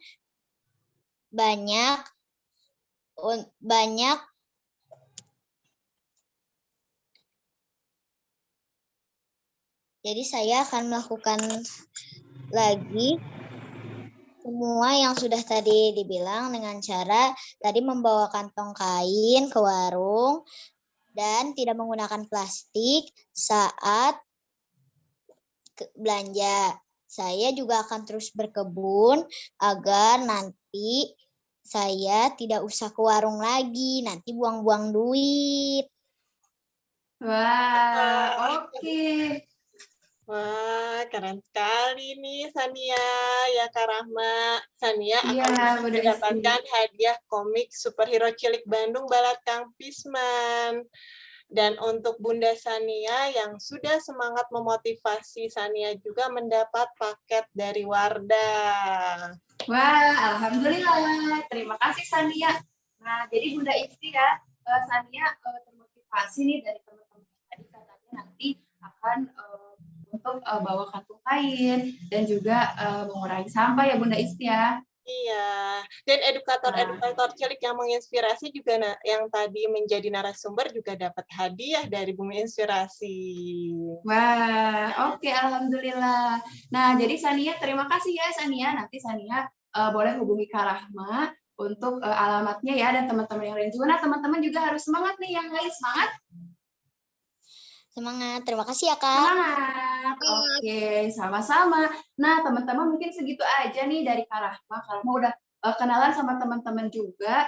banyak jadi saya akan melakukan lagi semua yang sudah tadi dibilang dengan cara tadi membawa kantong kain ke warung dan tidak menggunakan plastik saat belanja. Saya juga akan terus berkebun agar nanti saya tidak usah ke warung lagi, nanti buang-buang duit. Wah, oke. Wah, keren sekali nih Sania, ya Kak Rahma. Sania Iya, akan Bunda mendapatkan hadiah komik superhero cilik Bandung Balat Kang Pisman. Dan untuk Bunda Sania yang sudah semangat memotivasi Sania juga mendapat paket dari Wardah. Wah, alhamdulillah. Terima kasih Sania. Nah, jadi Bunda Isti ya, Sania termotivasi nih dari teman-teman tadi katanya nanti akan untuk bawa kantung kain dan juga mengurangi sampah ya Bunda Isti ya. Iya, dan edukator-edukator cilik yang menginspirasi juga yang tadi menjadi narasumber juga dapat hadiah dari Bumi Inspirasi. Wah, oke, alhamdulillah. Nah, jadi Sania terima kasih ya Sania. Nanti Sania boleh hubungi Kak Rahma untuk alamatnya ya dan teman-teman yang lain juga. Nah, teman-teman juga harus semangat nih, yang lain semangat. Semangat, terima kasih ya Kak. Semangat. Oke, sama-sama. Nah, teman-teman mungkin segitu aja nih dari Kak Rahma. Kak Rahma udah kenalan sama teman-teman juga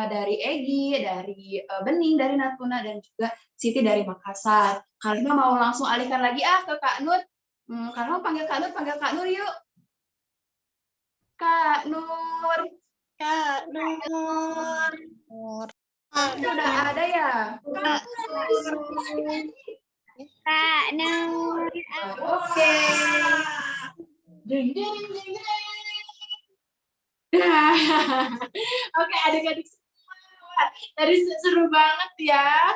dari Egi, dari Bening, dari Natuna, dan juga Siti dari Makassar. Kak Rahma mau langsung alihkan lagi ke Kak Nur. Kak Rahma panggil Kak Nur yuk. Kak Nur. Kak Nur. Udah ada ya? Kak Nur. Oke. Ding, ding, ding, ding. Oke, adik-adik semua. Tadi seru banget ya.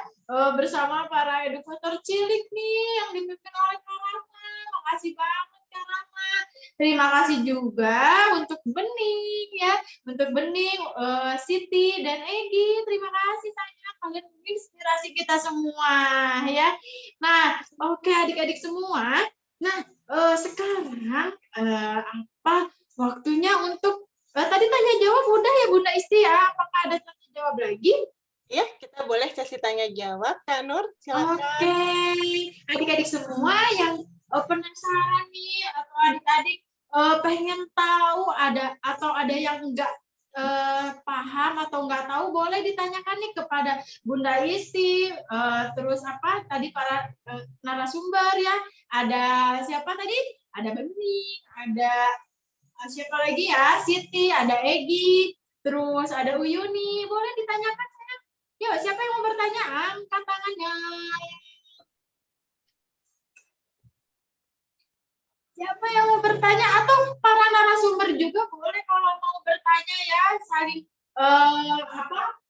Bersama para edukator cilik nih yang dipimpin oleh Kak Rahma. Makasih banget Kak Rahma. Terima kasih juga untuk Bening ya. Untuk Bening, Siti, dan Egi. Terima kasih sayang. Kalian menginspirasi kita semua ya. Nah, oke adik-adik semua. Nah, sekarang apa waktunya untuk tadi tanya jawab udah ya Bunda Isti ya. Apakah ada tanya jawab lagi? Ya, kita boleh sesi tanya jawab, Kak Nur. Silakan. Oke, adik-adik semua yang penasaran nih atau adik-adik pengen tahu ada yang enggak paham atau nggak tahu, boleh ditanyakan nih kepada Bunda Isti, terus apa tadi para narasumber ya, ada siapa tadi? Ada Bening, ada siapa lagi ya? Siti, ada Egi, terus ada Uyuni, boleh ditanyakan saya. Yuk, siapa yang mau bertanya? Angkat tangannya. Siapa yang mau bertanya atau para narasumber juga boleh kalau mau bertanya ya, saling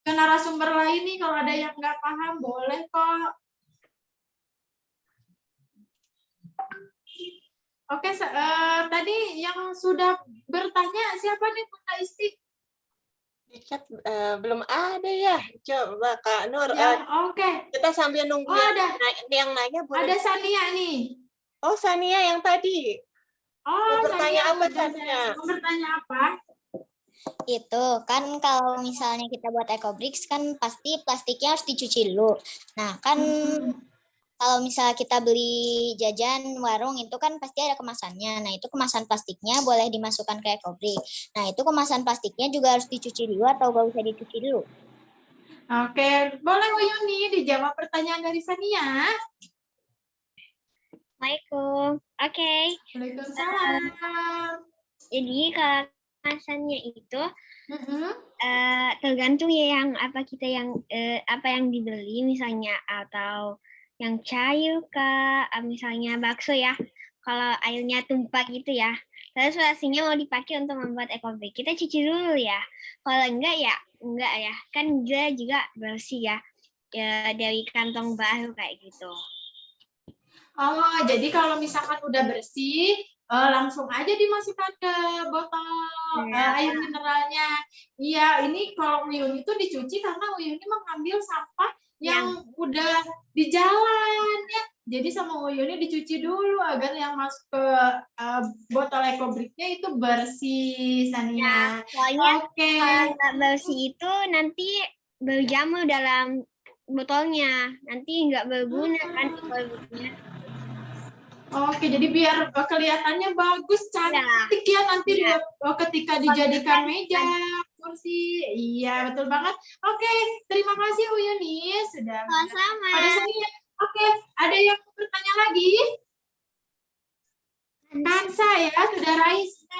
ke narasumber lain nih kalau ada yang nggak paham boleh kok. Oke, tadi yang sudah bertanya siapa nih Bunda Isti? Di chat belum ada ya. Coba Kak Nur, Ya, oke. kita sambil nunggu Oh, ada. yang nanya boleh. Ada Sania nih. Oh, Sania yang tadi. Oh, Mau bertanya Sania apa, udah. Sania? Mau bertanya apa? Itu kan kalau misalnya kita buat ecobricks kan pasti plastiknya harus dicuci dulu. Nah kan kalau misalnya kita beli jajan warung itu kan pasti ada kemasannya. Nah itu kemasan plastiknya boleh dimasukkan ke ecobrick. Nah itu kemasan plastiknya juga harus dicuci dulu atau gak usah dicuci dulu? Oke, boleh Uyuni dijawab pertanyaan dari Sania. Assalamualaikum. Oke. Waalaikumsalam. Jadi kalau kemasannya itu Mm-mm. tergantung ya yang apa yang dibeli misalnya atau yang cair kah, misalnya bakso ya. Kalau airnya tumpah gitu ya. Terus pastinya mau dipakai untuk membuat ecobrick. Kita cuci dulu ya. Kalau enggak ya. Kan dia juga bersih ya. Dari kantong baru kayak gitu. Oh, jadi kalau misalkan udah bersih, langsung aja dimasukkan ke botol air mineralnya. Iya, ini kalau Uyun itu dicuci karena Uyun ini mengambil sampah yang udah di jalan ya. Jadi sama Uyun ini dicuci dulu agar yang masuk ke botol ecobricknya itu bersih, Sania. Soalnya Oke. kalau nggak bersih itu nanti berjamur dalam botolnya. Nanti nggak berguna kan ecobricknya. Oke, jadi biar kelihatannya bagus, cantik ya nanti ketika dijadikan meja, kursi. Iya, betul banget. Oke, terima kasih Uyuni sudah Sama-sama. pada Sania. Oke, ada yang mau bertanya lagi? Kansa ya, sudah Raisa.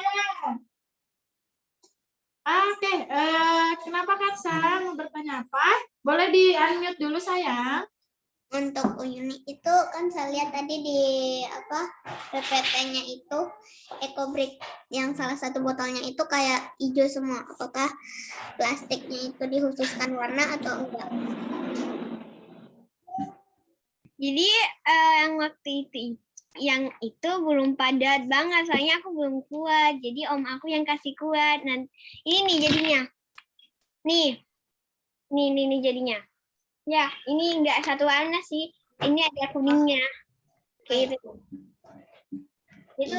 Oke, kenapa Kansa mau bertanya apa? Boleh di-unmute dulu sayang. Untuk Uyuni itu kan saya lihat tadi di PPT-nya itu ecobrick yang salah satu botolnya itu kayak hijau semua. Apakah plastiknya itu dikhususkan warna atau enggak? Jadi yang waktu itu belum padat banget, soalnya aku belum kuat. Jadi om aku yang kasih kuat. Nanti ini nih jadinya. Nih jadinya. Ya, ini enggak satu warna sih. Ini ada kuningnya. Kayak gitu. Itu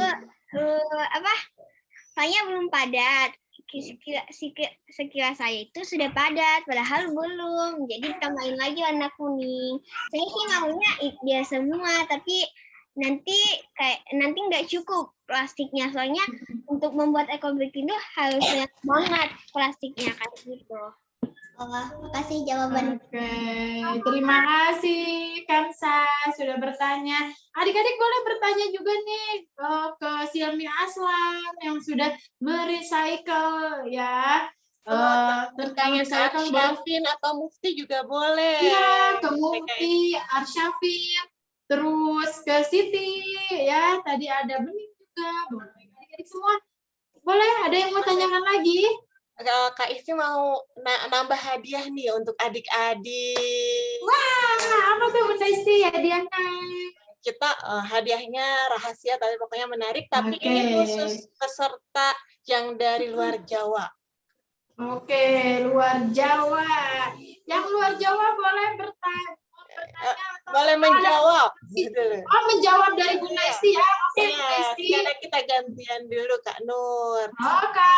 soalnya belum padat. Sekira saya itu sudah padat, padahal belum. Jadi tambahin lagi warna kuning. Saya sih maunya dia semua, tapi nanti nggak cukup plastiknya. Soalnya untuk membuat ecobrick itu harus banyak banget plastiknya kayak gitu. Oh, makasih jawaban. Oke, terima kasih Kansa sudah bertanya. Adik-adik boleh bertanya juga nih ke Silmi Aslam yang sudah merecycle ya. Tentang recycle Arsyafin atau Mufti juga boleh. Iya, ke Mufti, Arsyafin, terus ke Siti ya. Tadi ada Bening juga. Boleh adik-adik semua. Boleh, ada yang mau tanyakan lagi? Kak Isti mau nambah hadiah nih untuk adik-adik. Wah, apa tuh Bunda Isti hadiahnya? Kita hadiahnya rahasia tapi pokoknya menarik. Tapi ini khusus peserta yang dari luar Jawa. Oke, luar Jawa. Yang luar Jawa boleh bertanya boleh menjawab. Oh, menjawab dari Bunda Isti ya. Oke, Bunda Isti. Sekarang kita gantian dulu Kak Nur. Oke.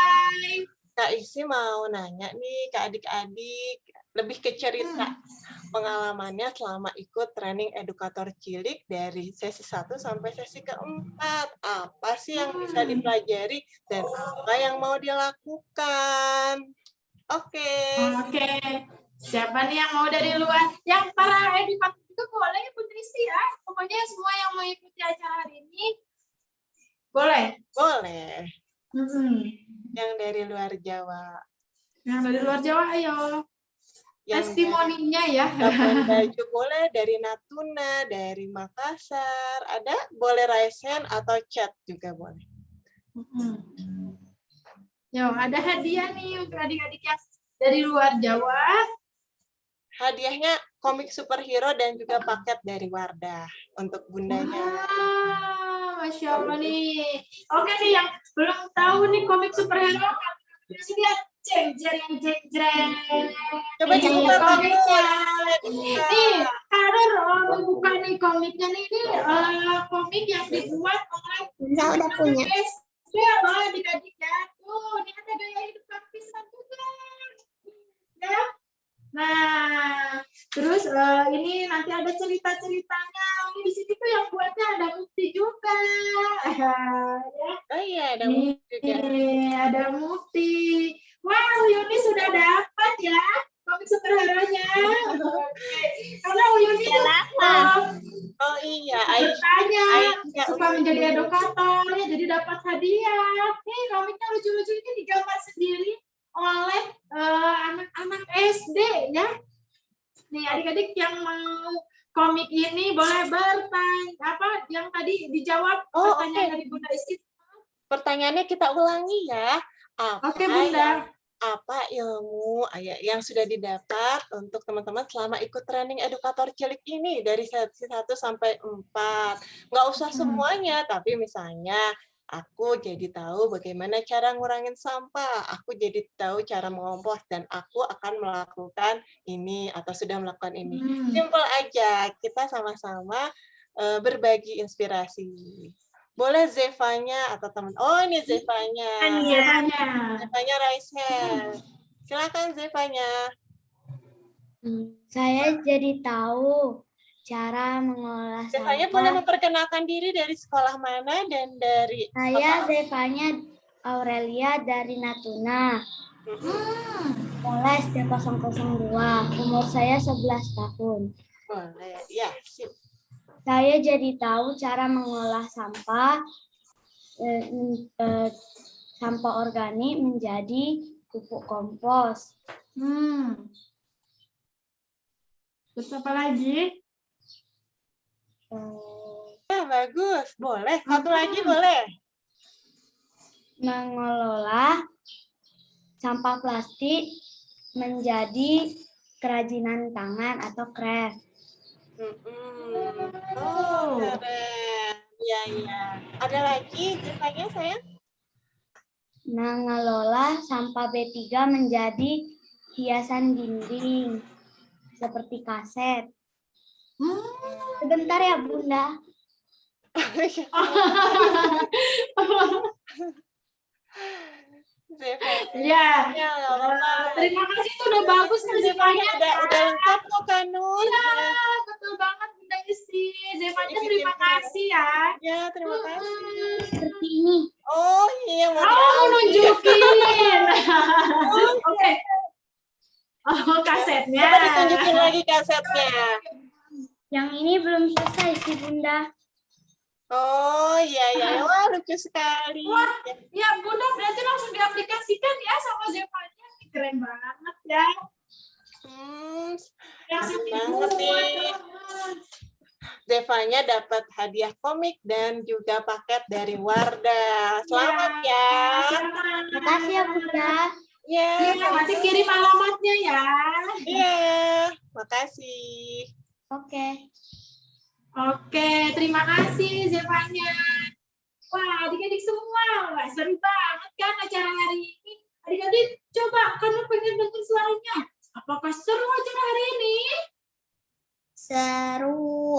Kak Isi mau nanya nih ke adik-adik lebih ke cerita pengalamannya selama ikut training edukator cilik dari sesi 1 sampai sesi keempat. Apa sih yang bisa dipelajari dan apa yang mau dilakukan? Oke. Siapa nih yang mau dari luar? Yang para edukator itu boleh Putri Isi ya. Pokoknya semua yang mau ikuti acara hari ini boleh. Boleh. Yang dari luar Jawa. Yang dari luar Jawa, ayo. Yang testimoninya ya. Labuan Bajo boleh, dari Natuna, dari Makassar, ada boleh raise hand atau chat juga boleh. Yo, ada hadiah nih untuk adik-adik yang dari luar Jawa. Hadiahnya komik superhero dan juga paket dari Wardah untuk bundanya. Wah, Masya Allah nih. Oke nih, yang belum tahu nih komik superhero, kasih lihat jeng-jeng. Coba dibuka komiknya. Dibuka. Nih, Kader membuka nih komiknya nih. Ini komik yang dibuat oleh Saya udah punya. loh adik-adik ya. Tuh, ini ada gaya hidup lapisan juga. Ya. Nah, terus ini nanti ada cerita-ceritanya. Ini di sini tuh yang buatnya ada Mufti juga. Ya. Oh iya, ada Nih, juga. ada Mufti. Wow, Yuni sudah dapat ya komik superhero-nya. Oke. Karena Yuni tuh Oh iya, bertanya, Aisyah suka menjadi edukator, ya, jadi dapat hadiah. Nih, komiknya lucu-lucu ini digambar sendiri oleh anak-anak SD ya. Nih adik-adik yang mau komik ini boleh bertanya apa yang tadi dijawab pertanyaan dari Bunda Isti. Pertanyaannya kita ulangi ya. Oke, Bunda. Apa ilmu yang sudah didapat untuk teman-teman selama ikut training edukator cilik ini dari sesi 1 sampai 4? Nggak usah semuanya, tapi misalnya aku jadi tahu bagaimana cara ngurangin sampah, aku jadi tahu cara mengompos, dan aku akan melakukan ini atau sudah melakukan ini. Simple aja, kita sama-sama berbagi inspirasi. Boleh Zevanya atau teman. Oh, ini Zevanya. Zevanya raise hand. Silakan Zevanya. Saya jadi tahu cara mengolah Zevanya sampah. boleh memperkenalkan diri dari sekolah mana dan dari Saya Zevanya Aurelia dari Natuna. Sekolah SD 002. Umur saya 11 tahun. Boleh, ya. Sip. Saya jadi tahu cara mengolah sampah sampah organik menjadi pupuk kompos. Terus apa lagi? Ya, bagus. Boleh. Satu lagi boleh. Mengelola sampah plastik menjadi kerajinan tangan atau craft. Oh, keren. Ya, ya. Ada lagi Zevanya, sayang? Mengelola sampah B3 menjadi hiasan dinding seperti kaset. Sebentar ya, Bunda. Ya, terima kasih itu udah bagus kan Zevanya. Udah lengkap kok Kanun. Ya, betul banget Bunda Isti. Zevanya terima kasih ya. Ya, terima kasih. Seperti ini. Oh iya, mau nunjukin. Oke. Oh, kasetnya. Coba ditunjukin lagi kasetnya. Yang ini belum selesai sih, Bunda. Oh iya ya, wah lucu sekali. Wah, ya Bunda berarti langsung diaplikasikan ya sama Zevanya. Keren banget ya. Asik banget nih. Zevanya dapat hadiah komik dan juga paket dari Wardah. Selamat ya. Terima kasih ya, Bunda. Ya, nanti kirim alamatnya ya. Iya, makasih. Oke. Oke, terima kasih Zevanya. Wah, adik-adik semua, wah, seru banget kan acara hari ini. Adik-adik, coba kamu pengen dengar suaranya. Apakah seru acara hari ini? Seru.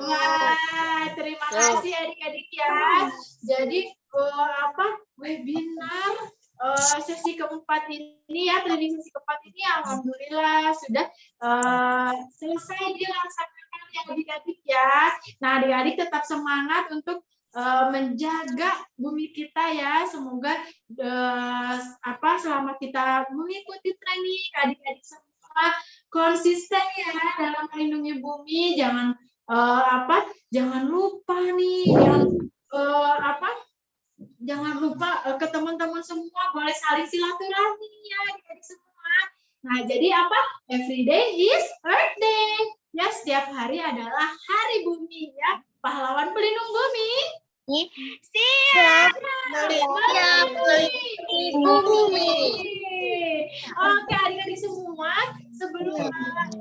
Wah, terima kasih adik-adik ya. Jadi webinar sesi keempat ini ya, training sesi keempat ini alhamdulillah sudah selesai dilaksanakan ya adik-adik ya. Nah, adik-adik tetap semangat untuk menjaga bumi kita ya. Semoga selama kita mengikuti training, adik-adik semua konsisten ya dalam melindungi bumi. Jangan jangan lupa nih yang jangan lupa ke teman-teman semua boleh saling silaturahmi ya adik-adik semua. Nah, jadi apa? Every day is Earth Day. Ya, setiap hari adalah Hari Bumi ya. Pahlawan pelindung bumi. Siap. Bumi. Oke, adik-adik semua, sebelum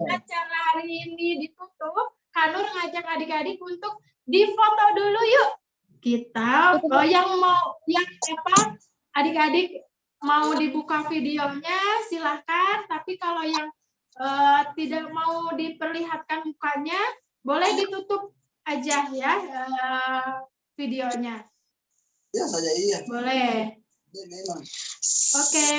acara hari ini ditutup, Kak Nur ngajak adik-adik untuk difoto dulu yuk. Kita adik-adik mau dibuka videonya silahkan, tapi kalau yang tidak mau diperlihatkan mukanya boleh ditutup aja ya videonya. Ya saja iya. Boleh. Ya, memang. Oke.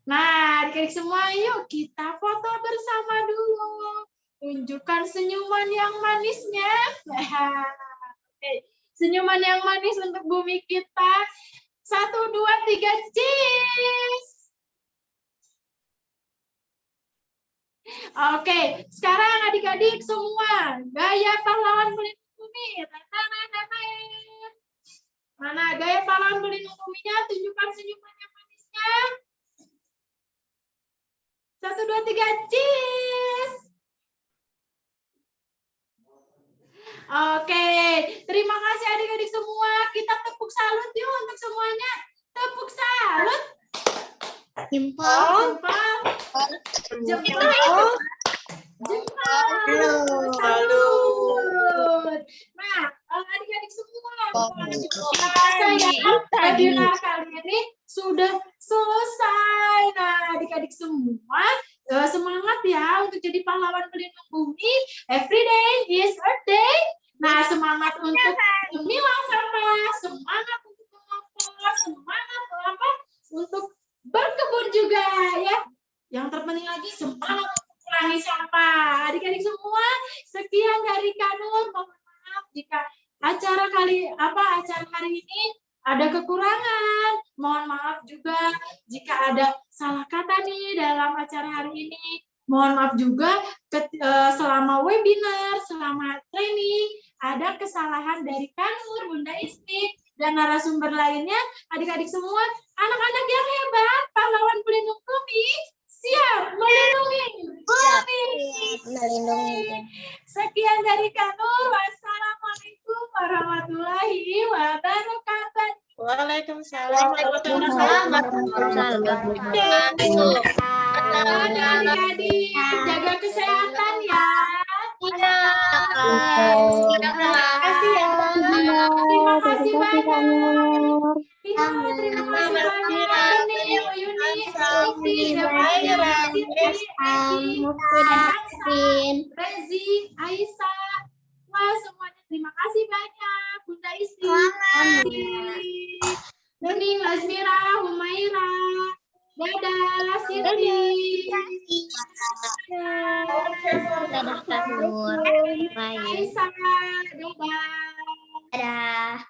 Nah, adik-adik semua yuk kita foto bersama dulu. Tunjukkan senyuman yang manisnya. Oke. Senyuman yang manis untuk bumi kita. 1, 2, 3, cheese. Oke, sekarang adik-adik semua gaya pahlawan pelindung bumi. Mana gaya pahlawan pelindung buminya? Tunjukkan senyuman yang manisnya. 1, 2, 3, cheese. Oke, terima kasih adik-adik semua. Kita tepuk salut yuk untuk semuanya. Tepuk salut. Jempol. Jempol. Salut. Nah, adik-adik semua, webinar kali ini sudah selesai. Nah, adik-adik semua semangat ya untuk jadi pahlawan pelindung bumi. Every day is Earth Day. Nah, semangat untuk memilah sampah, semangat untuk mengompos, semangat untuk berkebun juga ya. Yang terpenting lagi semangat untuk kurangi sampah. Adik-adik semua, sekian dari Kak Nur. Mohon maaf jika acara hari ini ada kekurangan. Mohon maaf juga jika ada salah kata nih dalam acara hari ini. Mohon maaf juga selama webinar, selama training, ada kesalahan dari Kak Nur, Bunda Isti, dan narasumber lainnya. Adik-adik semua, anak-anak yang hebat, pahlawan pelindung bumi, siap melindungi bumi. Sekian dari Kak Nur. Wassalamualaikum warahmatullahi wabarakatuh. Waalaikumsalam warahmatullahi wabarakatuh. Adik-adik, jaga kesehatan ya. Iya. Terima kasih ya. Terima kasih banyak. Terima kasih banyak. Rezi, Aisyah. Wah, semuanya terima kasih banyak. Bunda Isti, Bening, Azmira, Humaira. Dadah, Siti. Dadah, Kak Nur. Bye. Aisyah, dadah. Dadah.